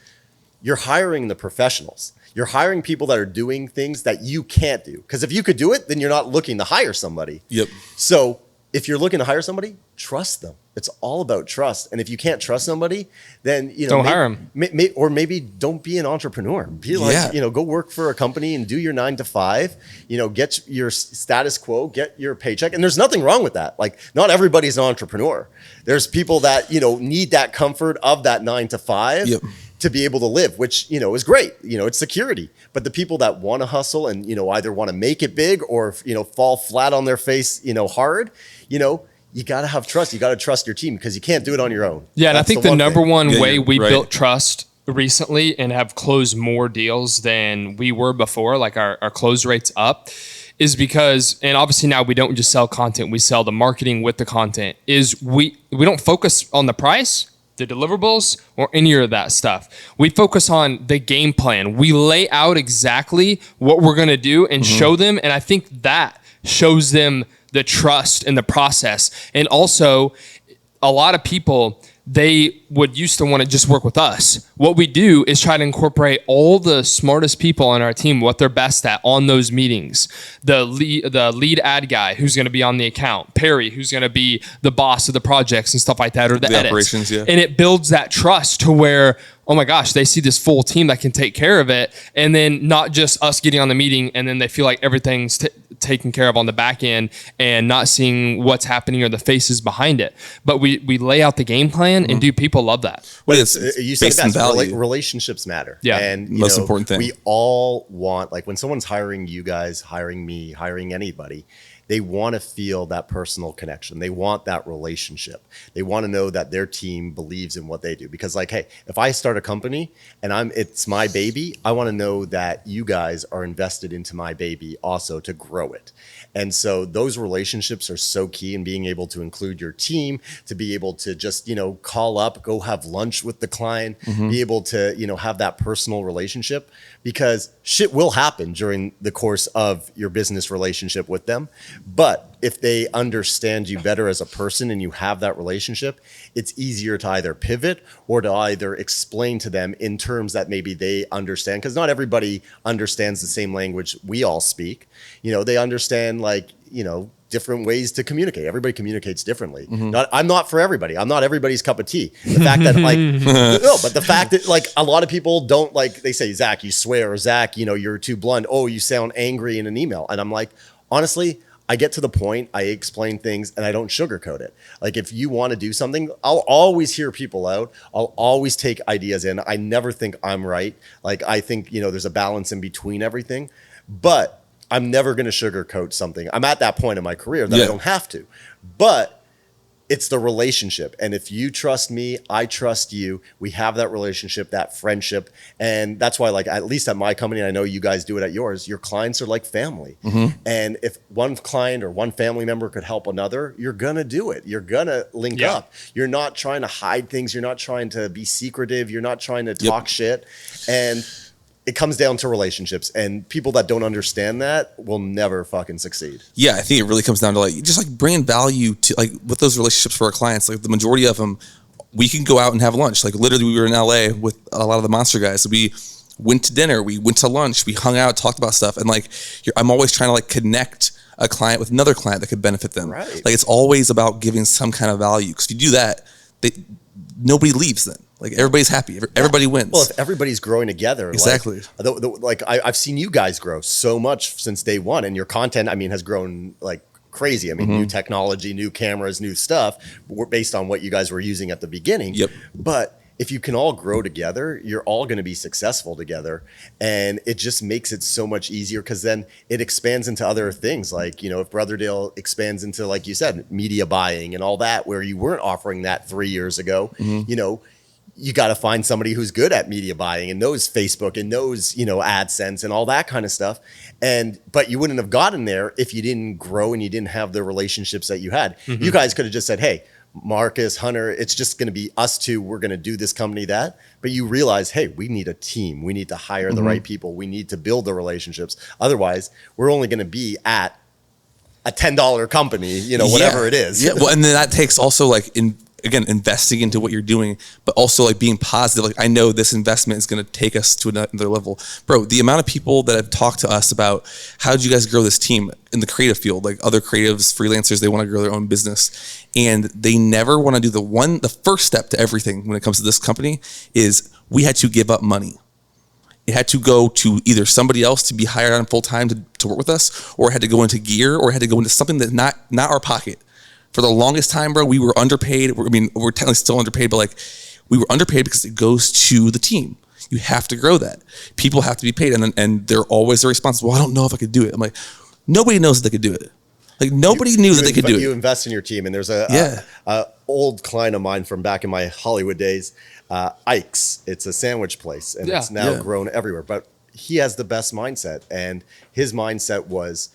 you're hiring the professionals. You're hiring people that are doing things that you can't do. Because if you could do it, then you're not looking to hire somebody. Yep. So if you're looking to hire somebody, trust them. It's all about trust. And if you can't trust somebody, then Don't hire 'em. Or maybe don't be an entrepreneur. Be like, Yeah. go work for a company and do your 9 to 5. Get your status quo, get your paycheck, and there's nothing wrong with that. Like, not everybody's an entrepreneur. There's people that need that comfort of that 9 to 5. Yep. To be able to live, which, is great. It's security. But the people that want to hustle and, either want to make it big or, fall flat on their face, hard, you got to have trust. You got to trust your team because you can't do it on your own. Yeah, and I That's think the one number thing. one Yeah, way you're we right. built trust recently and have closed more deals than we were before, like our close rates up, is because, and obviously now we don't just sell content, we sell the marketing with the content, is we don't focus on the price, the deliverables, or any of that stuff. We focus on the game plan. We lay out exactly what we're going to do and show them. And I think that shows them the trust in the process. And also, a lot of people, they would used to want to just work with us. What we do is try to incorporate all the smartest people on our team, what they're best at on those meetings. The lead ad guy who's going to be on the account, Perry, who's going to be the boss of the projects and stuff like that, or the edits. operations, yeah. And it builds that trust to where, oh my gosh, they see this full team that can take care of it. And then not just us getting on the meeting and then they feel like everything's taken care of on the back end and not seeing what's happening or the faces behind it. But we lay out the game plan and people love that. But It's, it's you said based it on best. value. Relationships matter. Yeah. And Most important thing. We all want, like when someone's hiring you guys, hiring me, hiring anybody, they want to feel that personal connection. They want that relationship. They want to know that their team believes in what they do. Because like, hey, if I start a company and it's my baby, I want to know that you guys are invested into my baby also to grow it. And so those relationships are so key in being able to include your team, to be able to just, call up, go have lunch with the client, be able to, have that personal relationship, because shit will happen during the course of your business relationship with them. But if they understand you better as a person and you have that relationship, it's easier to either pivot or to either explain to them in terms that maybe they understand. Because not everybody understands the same language we all speak. They understand different ways to communicate. Everybody communicates differently. I'm not for everybody. I'm not everybody's cup of tea. The fact that but the fact that a lot of people don't they say, Zach, you swear, or Zach, you're too blunt. Oh, you sound angry in an email. And I'm like, honestly, I get to the point, I explain things, and I don't sugarcoat it. Like, if you want to do something, I'll always hear people out. I'll always take ideas in. I never think I'm right. I think, there's a balance in between everything. But I'm never going to sugarcoat something. I'm at that point in my career that I don't have to. But it's the relationship. And if you trust me, I trust you. We have that relationship, that friendship. And that's why, like, at least at my company, I know you guys do it at yours, your clients are like family. And if one client or one family member could help another, you're going to do it. You're going to link up. You're not trying to hide things. You're not trying to be secretive. You're not trying to talk shit. And it comes down to relationships, and people that don't understand that will never fucking succeed. Yeah, I think it really comes down to like just like bringing value to like with those relationships for our clients. Like the majority of them, we can go out and have lunch. Like literally, we were in LA with a lot of the Monster guys. We went to dinner, we went to lunch, we hung out, talked about stuff, and like I'm always trying to like connect a client with another client that could benefit them. Right. Like it's always about giving some kind of value, because if you do that, nobody leaves then. Like everybody's happy. Everybody wins. Well, if everybody's growing together, exactly. Like I've seen you guys grow so much since day one, and your content, I mean, has grown like crazy. I mean, new technology, new cameras, new stuff, based on what you guys were using at the beginning. Yep. But if you can all grow together, you're all going to be successful together, and it just makes it so much easier, because then it expands into other things. Like, you know, if Brotherdale expands into, like you said, media buying and all that, where you weren't offering that 3 years ago, you know, you got to find somebody who's good at media buying and knows Facebook and knows, you know, AdSense and all that kind of stuff. But you wouldn't have gotten there if you didn't grow and you didn't have the relationships that you had. You guys could have just said, hey, Marcus, Hunter, it's just going to be us two. We're going to do this company, that. But you realize, hey, we need a team. We need to hire the right people. We need to build the relationships. Otherwise, we're only going to be at a $10 company, you know, whatever it is. Yeah. Well, and then that takes also like again, investing into what you're doing, but also like being positive. Like, I know this investment is going to take us to another level. Bro, the amount of people that have talked to us about how did you guys grow this team in the creative field, like other creatives, freelancers, they want to grow their own business, and they never want to do the first step to everything when it comes to this company is we had to give up money. It had to go to either somebody else to be hired on full time to work with us, or it had to go into gear, or it had to go into something that's not our pocket. For the longest time, bro, we were underpaid. I mean, we're technically still underpaid, but like we were underpaid because it goes to the team. You have to grow that. people have to be paid, and they're always responsible. Well, I don't know if I could do it. I'm like, nobody knows that they could do it. Like nobody knew that they could do it. You invest in your team, and there's a old client of mine from back in my Hollywood days, Ike's. It's a sandwich place, and it's now grown everywhere. But he has the best mindset, and his mindset was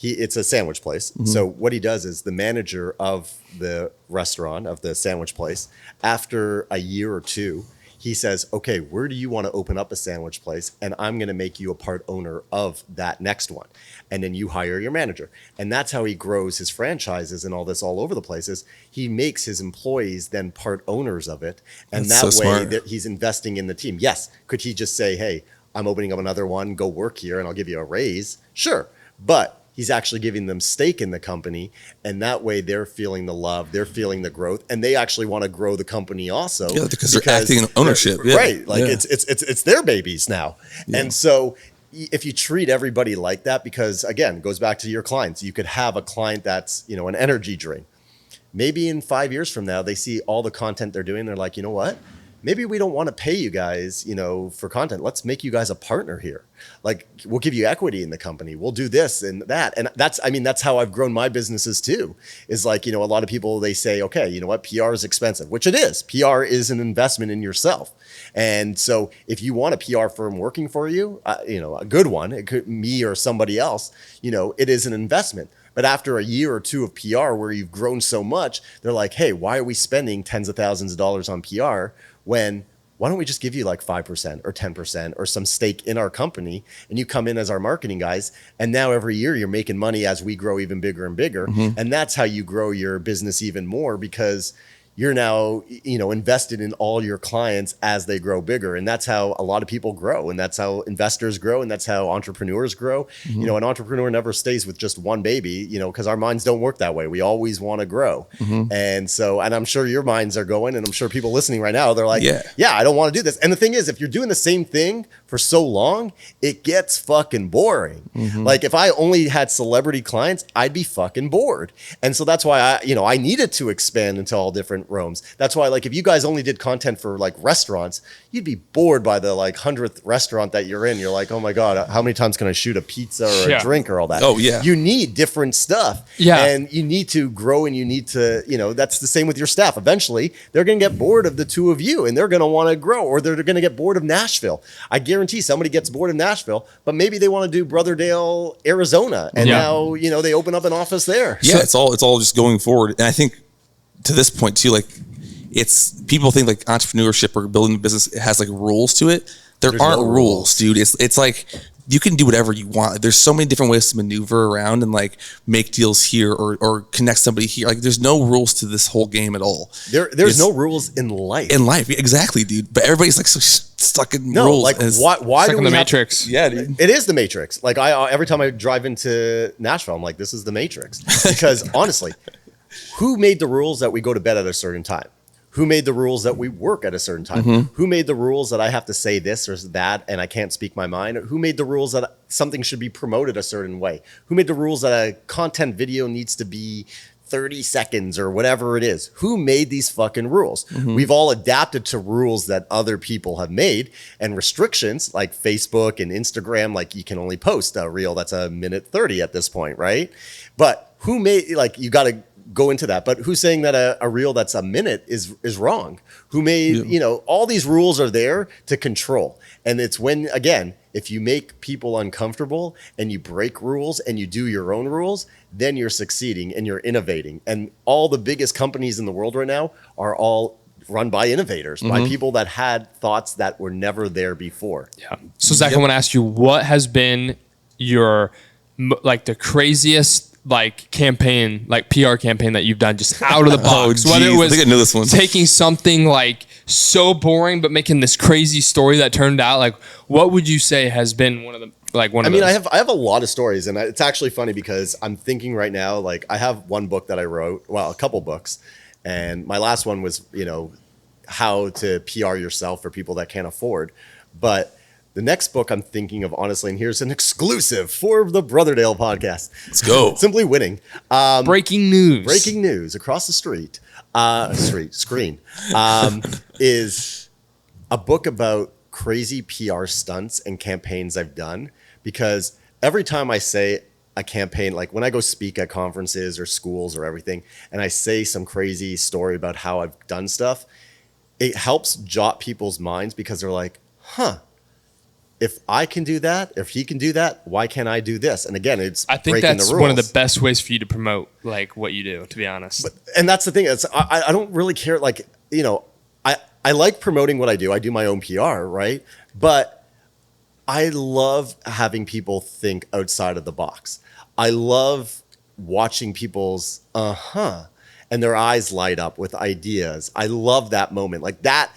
it's a sandwich place. Mm-hmm. So what he does is the manager of the restaurant, of the sandwich place, after a year or two, he says, okay, where do you want to open up a sandwich place? And I'm going to make you a part owner of that next one. And then you hire your manager. And that's how he grows his franchises and all this all over the places. He makes his employees then part owners of it. And that's that way that he's investing in the team. Yes. Could he just say, hey, I'm opening up another one, go work here and I'll give you a raise? Sure. But he's actually giving them stake in the company, and that way they're feeling the love, they're feeling the growth, and they actually want to grow the company also. Yeah, because they're acting in ownership. Yeah. Right. Like it's their babies now. Yeah. And so if you treat everybody like that, because again, it goes back to your clients. You could have a client that's, an energy drink. Maybe in 5 years from now, they see all the content they're doing. They're like, you know what? Maybe we don't want to pay you guys, for content. Let's make you guys a partner here. Like, we'll give you equity in the company. We'll do this and that. And that's how I've grown my businesses too, is like, a lot of people, they say, okay, you know what? PR is expensive, which it is. PR is an investment in yourself. And so if you want a PR firm working for you, a good one, it could me or somebody else, it is an investment. But after a year or two of PR where you've grown so much, they're like, hey, why are we spending tens of thousands of dollars on PR when why don't we just give you like 5% or 10% or some stake in our company, and you come in as our marketing guys, and now every year you're making money as we grow even bigger and bigger. Mm-hmm. And that's how you grow your business even more, because you're now, invested in all your clients as they grow bigger. And that's how a lot of people grow. And that's how investors grow. And that's how entrepreneurs grow. Mm-hmm. An entrepreneur never stays with just one baby, because our minds don't work that way. We always want to grow. Mm-hmm. And I'm sure your minds are going, and I'm sure people listening right now, they're like, yeah, I don't want to do this. And the thing is, if you're doing the same thing for so long, it gets fucking boring. Mm-hmm. Like if I only had celebrity clients, I'd be fucking bored. And so that's why I needed to expand into all different roams. That's why, like, if you guys only did content for like restaurants, you'd be bored by the like 100th restaurant that you're in. You're like, oh my God, how many times can I shoot a pizza or a drink or all that? Oh, yeah. You need different stuff. Yeah. And you need to grow, and you need to, that's the same with your staff. Eventually, they're going to get bored of the two of you, and they're going to want to grow, or they're going to get bored of Nashville. I guarantee somebody gets bored of Nashville, but maybe they want to do Brotherdale, Arizona. And now, they open up an office there. Yeah, it's all just going forward. And I think to this point too, like people think like entrepreneurship or building a business has like rules to it. There's aren't no rules, dude. It's like you can do whatever you want. There's so many different ways to maneuver around and like make deals here or connect somebody here. Like there's no rules to this whole game at all. There's no rules in life. In life, exactly, dude. But everybody's like so stuck in rules. Like why do we the have Matrix? Yeah, dude. It is the Matrix. Like every time I drive into Nashville, I'm like, this is the Matrix. Because honestly, who made the rules that we go to bed at a certain time? Who made the rules that we work at a certain time? Mm-hmm. Who made the rules that I have to say this or that and I can't speak my mind? Who made the rules that something should be promoted a certain way? Who made the rules that a content video needs to be 30 seconds or whatever it is? Who made these fucking rules? Mm-hmm. We've all adapted to rules that other people have made, and restrictions like Facebook and Instagram, like you can only post a reel that's a minute 30 at this point, right? But who made, like, you got to go into that, but who's saying that a reel that's a minute is wrong? Who made, all these rules are there to control. And it's when, again, if you make people uncomfortable and you break rules and you do your own rules, then you're succeeding and you're innovating. And all the biggest companies in the world right now are all run by innovators, by people that had thoughts that were never there before. Yeah. So Zach, I want to ask you, what has been your, like, the craziest campaign, like PR campaign that you've done just out of the box? Whether it was I think I know this one. Taking something like so boring but making this crazy story that turned out, like, what would you say has been one of those? I have a lot of stories, and it's actually funny because I'm thinking right now, like, I have one book that I wrote, well, a couple books, and my last one was, how to PR yourself for people that can't afford. But the next book I'm thinking of, honestly, and here's an exclusive for the Brotherdale podcast. Let's go. Simply Winning. Breaking news across the screen, is a book about crazy PR stunts and campaigns I've done. Because every time I say a campaign, like when I go speak at conferences or schools or everything, and I say some crazy story about how I've done stuff, it helps jot people's minds because they're like, huh, if I can do that, if he can do that, why can't I do this? And again, I think that's one of the best ways for you to promote like what you do, to be honest. And that's the thing. I don't really care. Like, I like promoting what I do. I do my own PR, right? But I love having people think outside of the box. I love watching people's and their eyes light up with ideas. I love that moment. Like that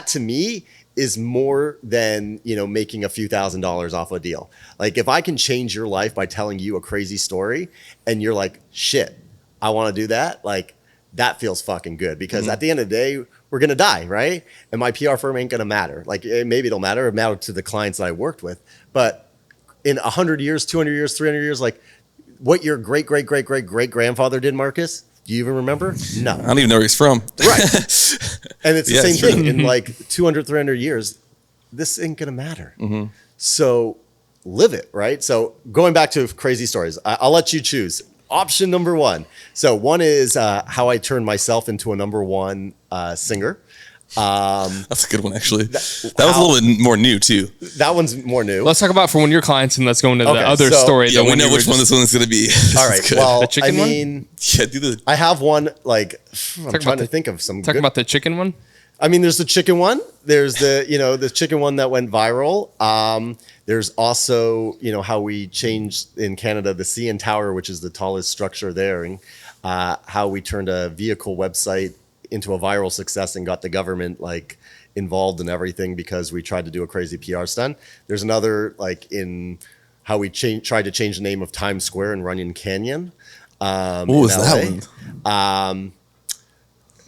to me is more than, making a few $1,000s off a deal. Like if I can change your life by telling you a crazy story and you're like, shit, I want to do that. Like that feels fucking good because at the end of the day, we're going to die, right? And my PR firm ain't going to matter. Like maybe it'll matter. It'll matter to the clients that I worked with. But in 100 years, 200 years, 300 years, like what your great-great-great-great-great-grandfather did, Marcus, do you even remember? No. I don't even know where he's from. Right. And it's the same thing. In like 200, 300 years, this ain't going to matter. Mm-hmm. So live it, right? So going back to crazy stories, I'll let you choose. Option number one. So one is how I turned myself into a number one singer. That's a good one, actually. That was a little bit more new, too. That one's more new. Let's talk about for one of your clients, and let's go into the other story. Yeah, we know which one this one is going to be. All right. Well, the chicken one? Yeah, do the... I have one, like, I'm trying to think of some Talk about the chicken one? I mean, there's the chicken one. There's the chicken one that went viral. There's also, how we changed in Canada the CN Tower, which is the tallest structure there, and how we turned a vehicle website into a viral success and got the government like involved in everything because we tried to do a crazy PR stunt. There's another like in how we tried to change the name of Times Square in Runyon Canyon. What was that one?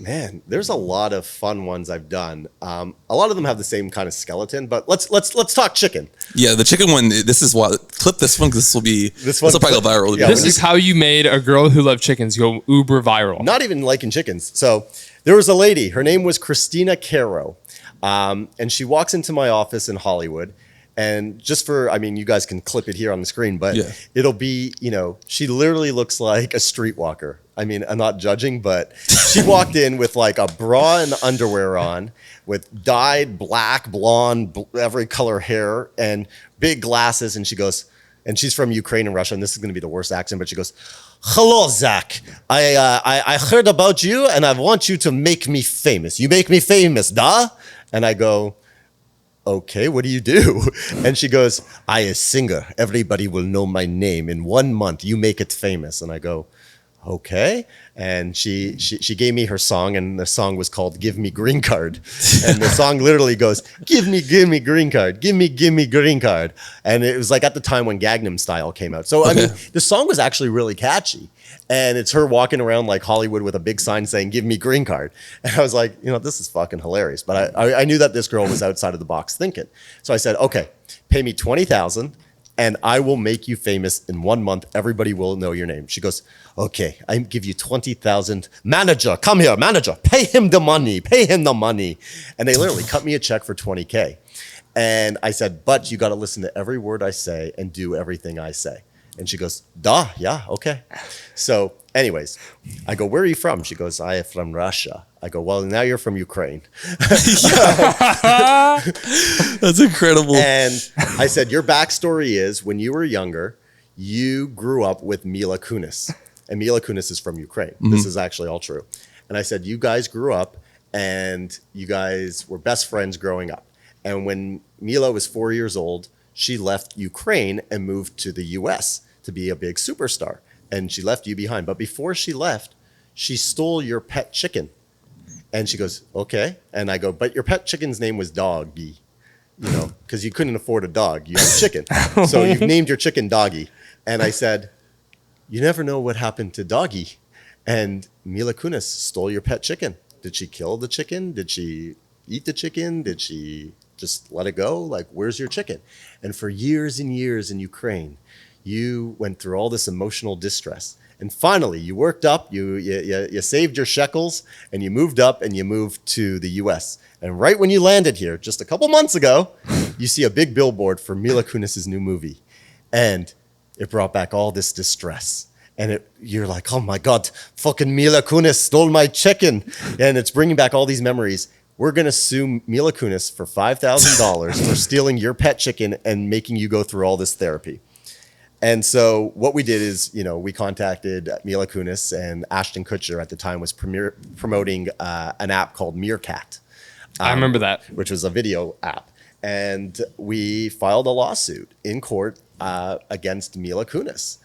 Man, there's a lot of fun ones I've done. A lot of them have the same kind of skeleton, but let's talk chicken. Yeah, the chicken one. This is why clip this one because this will probably go viral. Yeah, This is how you made a girl who loved chickens go uber viral. Not even liking chickens. So there was a lady. Her name was Christina Caro, and she walks into my office in Hollywood. And just for, I mean, you guys can clip it here on the screen, but it'll be, she literally looks like a streetwalker. I mean, I'm not judging, but she walked in with like a bra and underwear on with dyed black, blonde, every color hair and big glasses. And she goes, and she's from Ukraine and Russia, and this is going to be the worst accent, but she goes, "Hello, Zach. I heard about you, and I want you to make me famous. You make me famous, da?" And I go, "Okay, what do you do?" And she goes, "I a singer. Everybody will know my name. In 1 month, you make it famous." And I go, "Okay." And she gave me her song, and the song was called "Give Me Green Card." And the song literally goes, give me green card. Give me green card." And it was like at the time when Gangnam Style came out. So, I mean, the song was actually really catchy. And it's her walking around like Hollywood with a big sign saying, "Give me green card." And I was like, this is fucking hilarious. But I knew that this girl was outside of the box thinking. So I said, "Okay, pay me $20,000 and I will make you famous in 1 month. Everybody will know your name." She goes, "Okay, I give you 20,000. Manager, come here, manager. Pay him the money. Pay him the money." And they literally cut me a check for $20K. And I said, "But you got to listen to every word I say and do everything I say." And she goes, "Duh, yeah, okay." So anyways, I go, "Where are you from?" She goes, "I am from Russia." I go, "Well, now you're from Ukraine." That's incredible. And I said, "Your backstory is when you were younger, you grew up with Mila Kunis." And Mila Kunis is from Ukraine. Mm-hmm. This is actually all true. And I said, "You guys grew up and you guys were best friends growing up. And when Mila was 4 years old, she left Ukraine and moved to the US to be a big superstar. And she left you behind. But before she left, she stole your pet chicken." And she goes, "Okay." And I go, "But your pet chicken's name was Doggy, because you couldn't afford a dog. You had a chicken. So you've named your chicken Doggy." And I said, "You never know what happened to Doggy." And Mila Kunis stole your pet chicken. Did she kill the chicken? Did she eat the chicken? Did she just let it go? Like, where's your chicken? And for years and years in Ukraine, you went through all this emotional distress. And finally, you worked up, you saved your shekels, and you moved up and you moved to the US. And right when you landed here, just a couple months ago, you see a big billboard for Mila Kunis' new movie. And it brought back all this distress. And you're like, "Oh my God, fucking Mila Kunis stole my chicken." And it's bringing back all these memories. We're going to sue Mila Kunis for $5,000 for stealing your pet chicken and making you go through all this therapy. And so what we did is, we contacted Mila Kunis, and Ashton Kutcher at the time was promoting an app called Meerkat. I remember that. Which was a video app. And we filed a lawsuit in court against Mila Kunis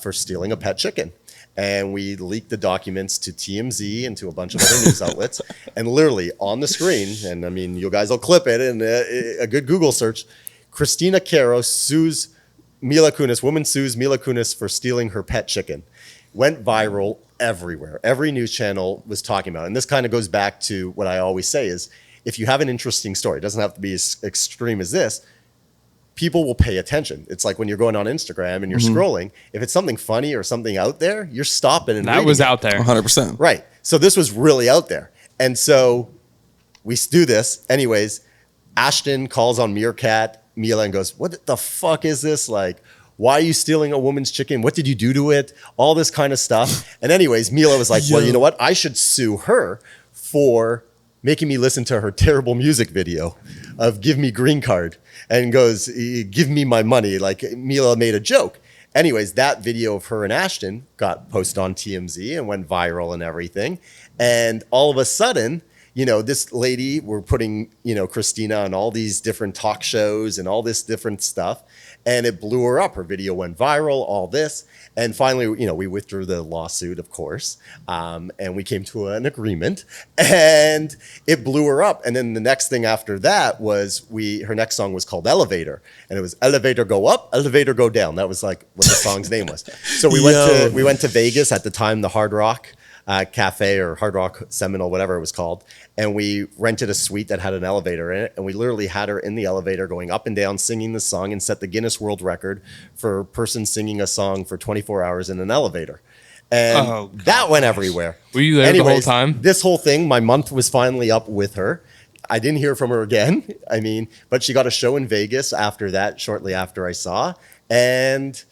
for stealing a pet chicken. And we leaked the documents to TMZ and to a bunch of other news outlets. And literally on the screen, and I mean, you guys will clip it, and a good Google search, Christina Caro sues Mila Kunis, woman sues Mila Kunis for stealing her pet chicken. Went viral everywhere. Every news channel was talking about it. And this kind of goes back to what I always say is, if you have an interesting story, it doesn't have to be as extreme as this, people will pay attention. It's like when you're going on Instagram and you're scrolling, if it's something funny or something out there, you're stopping and that was out there. 100%. Right. So this was really out there. And so we do this. Anyways, Ashton calls on Meerkat, Mila, and goes, "What the fuck is this? Like, why are you stealing a woman's chicken? What did you do to it?" All this kind of stuff. And anyways, Mila was like, "Well, you know what? I should sue her for making me listen to her terrible music video of 'Give Me Green Card,' and goes, 'Give me my money.'" Like, Mila made a joke. Anyways, that video of her and Ashton got posted on TMZ and went viral and everything. And all of a sudden, this lady, we're putting, Christina on all these different talk shows and all this different stuff. And it blew her up. Her video went viral, all this. And finally, we withdrew the lawsuit, of course. And we came to an agreement, and it blew her up. And then the next thing after that was her next song was called Elevator. And it was Elevator Go Up, Elevator Go Down. That was like what the song's name was. So we went to Vegas at the time, the Hard Rock. cafe or Hard Rock Seminole, whatever it was called. And we rented a suite that had an elevator in it. And we literally had her in the elevator going up and down, singing the song, and set the Guinness World Record for a person singing a song for 24 hours in an elevator. And that went everywhere. Were you there the whole time? This whole thing, my month was finally up with her. I didn't hear from her again. But she got a show in Vegas after that, shortly after I saw. And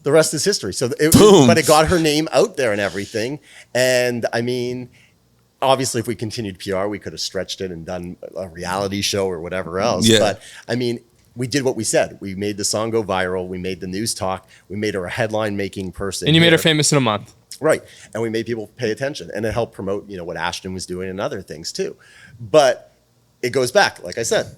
the rest is history. But it got her name out there and everything. And obviously, if we continued PR, we could have stretched it and done a reality show or whatever else. Yeah. But we did what we said. We made the song go viral. We made the news talk. We made her a headline-making person. And you made her famous in a month. Right. And we made people pay attention. And it helped promote, what Ashton was doing and other things too. But it goes back, like I said,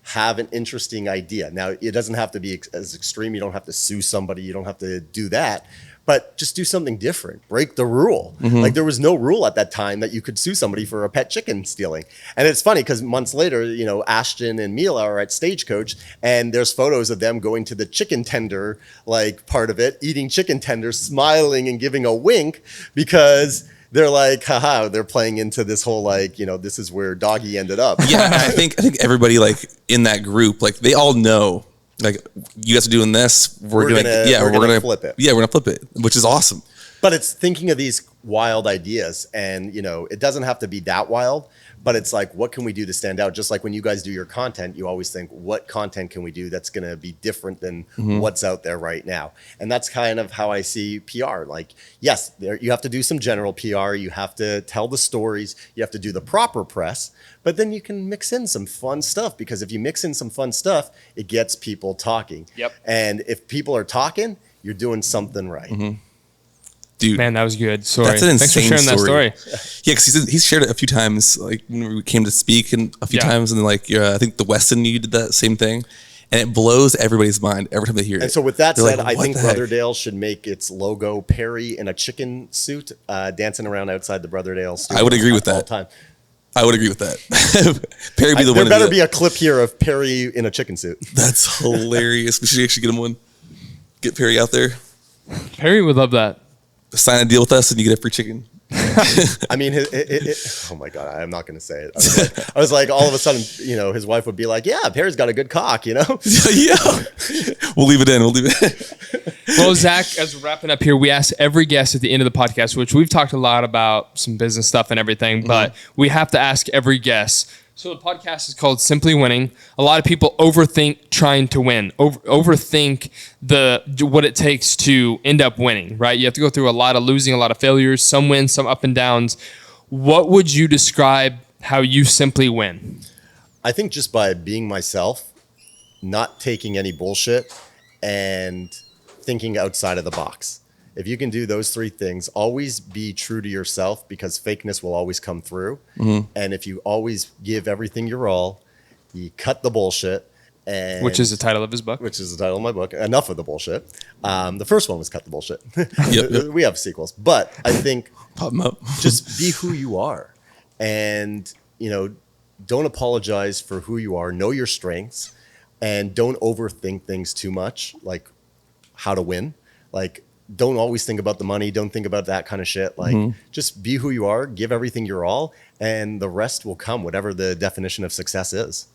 have an interesting idea. Now, it doesn't have to be as extreme. You don't have to sue somebody. You don't have to do that. But just do something different. Break the rule. Like there was no rule at that time that you could sue somebody for a pet chicken stealing. And it's funny because months later, Ashton and Mila are at Stagecoach, and there's photos of them going to the chicken tender part of it, eating chicken tenders, smiling and giving a wink because they're like, haha, they're playing into this whole this is where Doggy ended up. Yeah, I think everybody in that group, they all know. You guys are doing this. We're gonna flip it. Yeah, we're gonna flip it, which is awesome. But it's thinking of these wild ideas, and it doesn't have to be that wild. But it's what can we do to stand out? Just like when you guys do your content, you always think, what content can we do that's going to be different than what's out there right now? And that's kind of how I see PR. Yes, you have to do some general PR. You have to tell the stories. You have to do the proper press. But then you can mix in some fun stuff, because if you mix in some fun stuff, it gets people talking. Yep. And if people are talking, you're doing something right. Dude, man, that was good. Sorry. That's an insane Thanks for sharing that story. Yeah, because he's shared it a few times, when we came to speak, and a few times, and then I think the Weston, you did that same thing, and it blows everybody's mind every time they hear it. And so with that said, I think heck? Brotherdale should make its logo Perry in a chicken suit, dancing around outside the Brotherdale studio. I would agree with that. Time. I would agree with that. Perry be the one. There better be a clip here of Perry in a chicken suit. That's hilarious. We should actually get him one. Get Perry out there. Perry would love that. Sign a deal with us and you get a free chicken. Oh my God, I'm not going to say it. I was like, all of a sudden, his wife would be like, yeah, Perry's got a good cock, Yeah. We'll leave it in. Well, Zach, as we're wrapping up here, we ask every guest at the end of the podcast, which we've talked a lot about some business stuff and everything, but we have to ask every guest. So the podcast is called Simply Winning. A lot of people overthink trying to win, overthink what it takes to end up winning, right? You have to go through a lot of losing, a lot of failures, some wins, some up and downs. What would you describe how you simply win? I think just by being myself, not taking any bullshit, and thinking outside of the box. If you can do those three things, always be true to yourself, because fakeness will always come through. And if you always give everything your all, you cut the bullshit. Which is the title of his book. Which is the title of my book. Enough of the bullshit. The first one was Cut the Bullshit. Yep. We have sequels. But I think Pop 'em up. just be who you are. And, don't apologize for who you are. Know your strengths. And don't overthink things too much, like how to win. Don't always think about the money. Don't think about that kind of shit. Just be who you are, give everything your all, and the rest will come, whatever the definition of success is.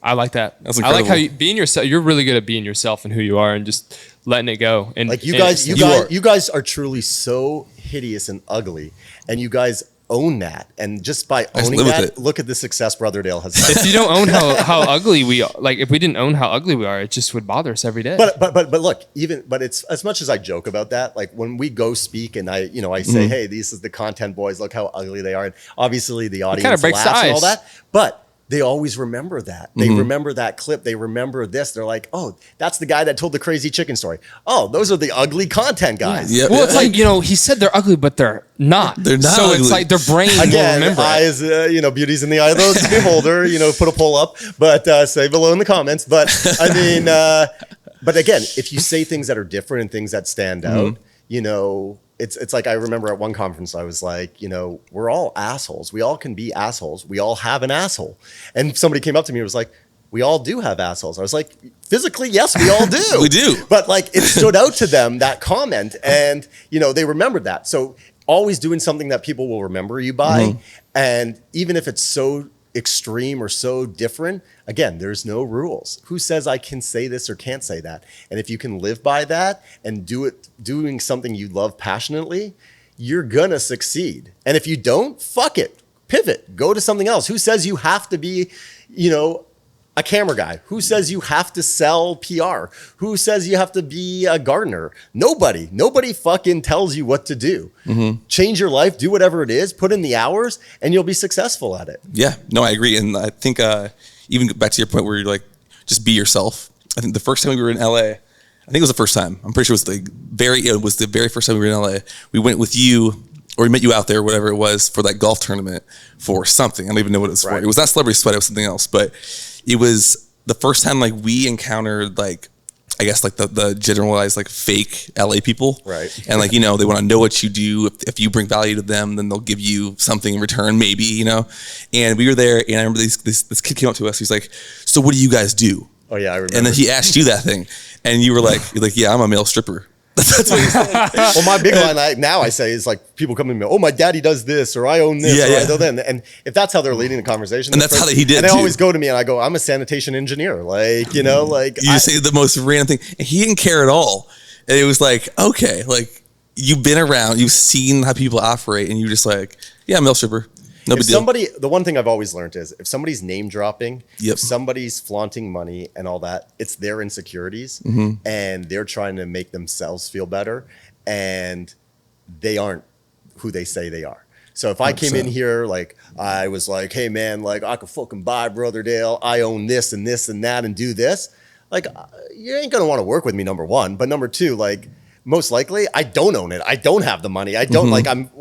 I like that. That's I like how incredible. being yourself. You're really good at being yourself and who you are, and just letting it go. And You guys are truly so hideous and ugly, and you guys own that. And just by owning live with that, it. look at the success Brotherdale has had. if you don't own how ugly we are, if we didn't own how ugly we are, it just would bother us every day. But look, it's as much as I joke about that, when we go speak and I say, hey, this is the content boys, look how ugly they are. And obviously the audience kinda breaks the laughs and all ice. that. But they always remember that. They remember that clip. They remember this. They're like, oh, that's the guy that told the crazy chicken story. Oh, those are the ugly content guys. Yeah. Well, it's he said they're ugly, but they're not. They're not So ugly. it's their brain will Again, remember it. eyes, beauty's in the eye of the beholder. Put a poll up, but say below in the comments. But but again, if you say things that are different and things that stand out, it's like I remember at one conference I was like, we're all assholes. We all can be assholes. We all have an asshole. And somebody came up to me and was like, we all do have assholes. I was like, physically, yes, we all do. We do. But it stood out to them, that comment, and they remembered that. So always doing something that people will remember you by. And even if it's so extreme or so different, again, there's no rules. Who says I can say this or can't say that? And if you can live by that and doing something you love passionately, you're gonna succeed. And if you don't, fuck it, pivot, go to something else. Who says you have to be, a camera guy? Who says you have to sell PR? Who says you have to be a gardener? Nobody fucking tells you what to do. Change your life, do whatever it is, put in the hours, and you'll be successful at it. Yeah, no, I agree. And I think even back to your point where you're like, just be yourself. I think the first time we were in LA, I think it was the first time. I'm pretty sure it was the very first time we were in LA. We went with you, or we met you out there, whatever it was, for that golf tournament for something. I don't even know what it was for. It was not Celebrity Sweat, it was something else. But it was the first time like we encountered like, I guess like the generalized like fake LA people. Right. And like, they want to know what you do. If you bring value to them, then they'll give you something in return, maybe, And we were there, and I remember this kid came up to us. He's like, so what do you guys do? Oh yeah, I remember. And then he asked you that thing. And you were like, yeah, I'm a male stripper. That's what he said. Well, my big line I say is like people come to me, oh, my daddy does this, or I own this, or I do that. And if that's how they're leading the conversation, and that's how he did. And they always go to me, and I go, I'm a sanitation engineer, like you say the most random thing, and he didn't care at all. And it was like, okay, like you've been around, you've seen how people operate, and you're just like, yeah, male stripper. No big deal. The one thing I've always learned is if somebody's name dropping, if somebody's flaunting money and all that, it's their insecurities and they're trying to make themselves feel better, and they aren't who they say they are. So if I came in here like I was like, hey man, like I could fucking buy Brother Dale, I own this and this and that and do this, like you ain't gonna want to work with me, number one. But number two, like most likely I don't own it. I don't have the money. I don't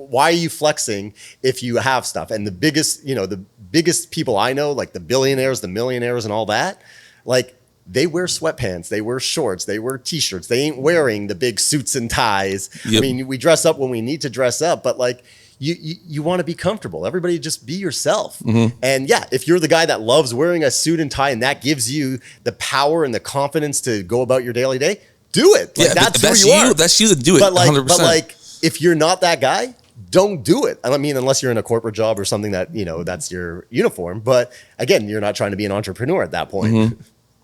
why are you flexing if you have stuff? And the biggest people I know, like the billionaires, the millionaires and all that, like they wear sweatpants, they wear shorts, they wear t-shirts. They ain't wearing the big suits and ties. I mean, we dress up when we need to dress up, but like you want to be comfortable. Everybody just be yourself. And yeah, if you're the guy that loves wearing a suit and tie and that gives you the power and the confidence to go about your daily day, do it. Like, that's who you are. That's you that do it. But 100%. But like, if you're not that guy, don't do it. I mean, unless you're in a corporate job or something that, that's your uniform. But again, you're not trying to be an entrepreneur at that point.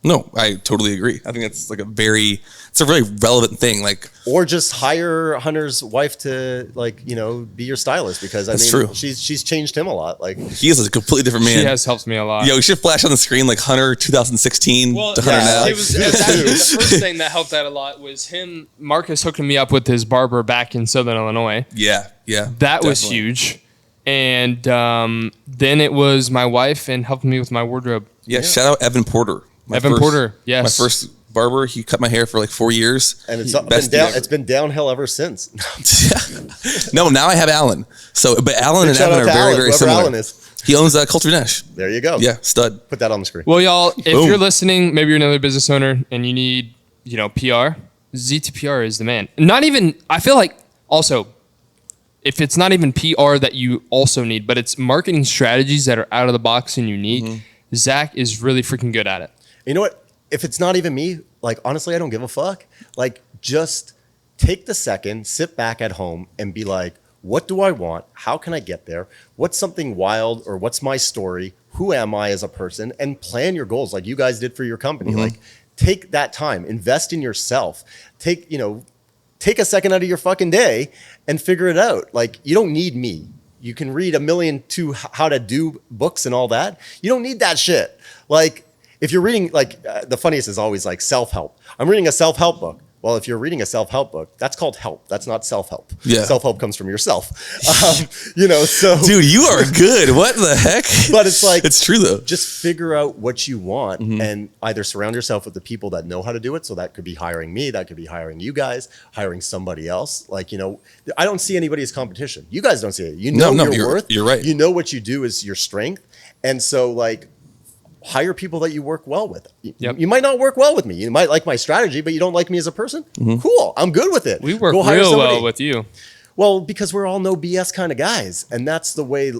No, I totally agree. I think it's like it's a really relevant thing. Like, or just hire Hunter's wife to be your stylist, because that's true. She's changed him a lot. Like, he is a completely different man. She has helped me a lot. Yo, we should flash on the screen like Hunter 2016 to Hunter now. It was actually the first thing that helped out a lot was Marcus hooking me up with his barber back in Southern Illinois. Yeah. That was huge. And then it was my wife and helping me with my wardrobe. Yeah, shout out Evan Porter. Porter, yes. My first barber, he cut my hair for like 4 years. And it's been downhill ever since. No, now I have Alan. But Alan and Evan are very, very similar. Alan is. He owns Culture Nash. There you go. Yeah, stud. Put that on the screen. Well, y'all, if you're listening, maybe you're another business owner and you need, PR, ZTPR is the man. I feel like also, if it's not even PR that you also need, but it's marketing strategies that are out of the box and unique, Zack is really freaking good at it. You know what? If it's not even me, like, honestly, I don't give a fuck. Like, just take the second, sit back at home and be like, what do I want? How can I get there? What's something wild, or what's my story? Who am I as a person? And plan your goals like you guys did for your company. Like, take that time, invest in yourself. Take a second out of your fucking day and figure it out. Like, you don't need me. You can read 1,000,000 how to do books and all that. You don't need that shit. Like, if you're reading, the funniest is always like self-help. I'm reading a self-help book. Well, if you're reading a self-help book, that's called help. That's not self-help. Yeah. Self-help comes from yourself. So. Dude, you are good. What the heck? But it's like. It's true though. Just figure out what you want and either surround yourself with the people that know how to do it. So that could be hiring me. That could be hiring you guys, hiring somebody else. Like, I don't see anybody as competition. You guys don't see it. You know your worth. You're right. You know what you do is your strength. And so like, hire people that you work well with. You might not work well with me. You might like my strategy, but you don't like me as a person. Cool. I'm good with it. We work real well with you. Well, because we're all no BS kind of guys. And that's the way,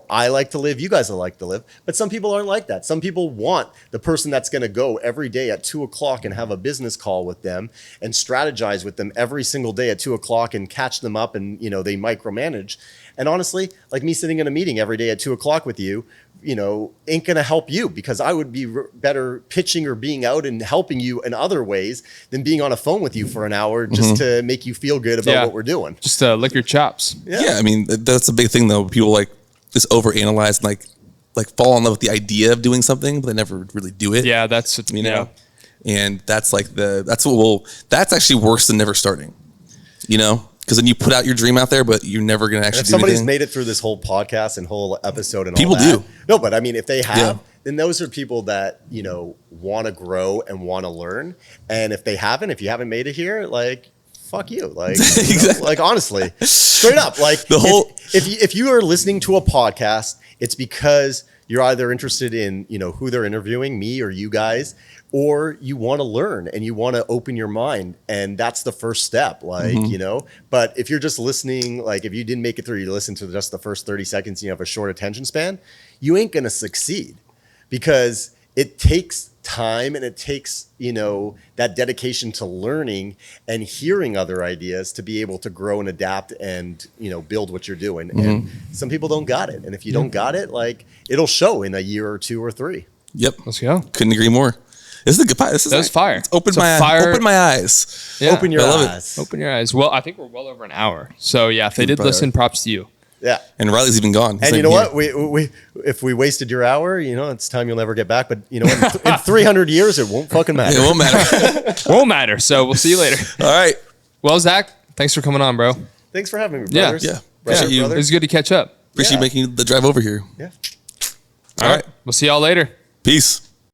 I like to live. You guys like to live. But some people aren't like that. Some people want the person that's going to go every day at 2:00 and have a business call with them and strategize with them every single day at 2:00 and catch them up and, they micromanage. And honestly, like me sitting in a meeting every day at 2:00 with you, ain't going to help you, because I would be better pitching or being out and helping you in other ways than being on a phone with you for an hour just to make you feel good about what we're doing. Just lick your chops. Yeah. I mean, that's a big thing though. People like just overanalyze and like fall in love with the idea of doing something, but they never really do it. Yeah, that's and that's that's actually worse than never starting. Because then you put out your dream out there, but you're never going to actually do anything. If somebody's made it through this whole podcast and whole episode and people all that. do. No, but I mean, if they have, then those are people that, want to grow and want to learn. And if you haven't made it here, like, fuck you. Like, exactly. Like, honestly, straight up, like if you are listening to a podcast, it's because you're either interested in, who they're interviewing, me or you guys, or you want to learn and you want to open your mind. And that's the first step, but if you're just listening, like if you didn't make it through, you listen to just the first 30 seconds, you have a short attention span, you ain't going to succeed, because it takes time and it takes, that dedication to learning and hearing other ideas to be able to grow and adapt and, build what you're doing. And some people don't got it. And if you don't got it, like it'll show in a year or 2 or 3. Yep. Let's go. Couldn't agree more. This is a good podcast. That was fire. Open my eyes. Yeah. Open your eyes. Open your eyes. Well, I think we're well over an hour. So yeah, if they did listen, props to you. Yeah. And Riley's even gone. And you know what? We if we wasted your hour, it's time you'll never get back. But in 300 years, it won't fucking matter. It won't matter. Won't matter. So we'll see you later. All right. Well, Zach, thanks for coming on, bro. Thanks for having me, brothers. Yeah. Brother. It was good to catch up. Appreciate making the drive over here. Yeah. All right. We'll see y'all later. Peace.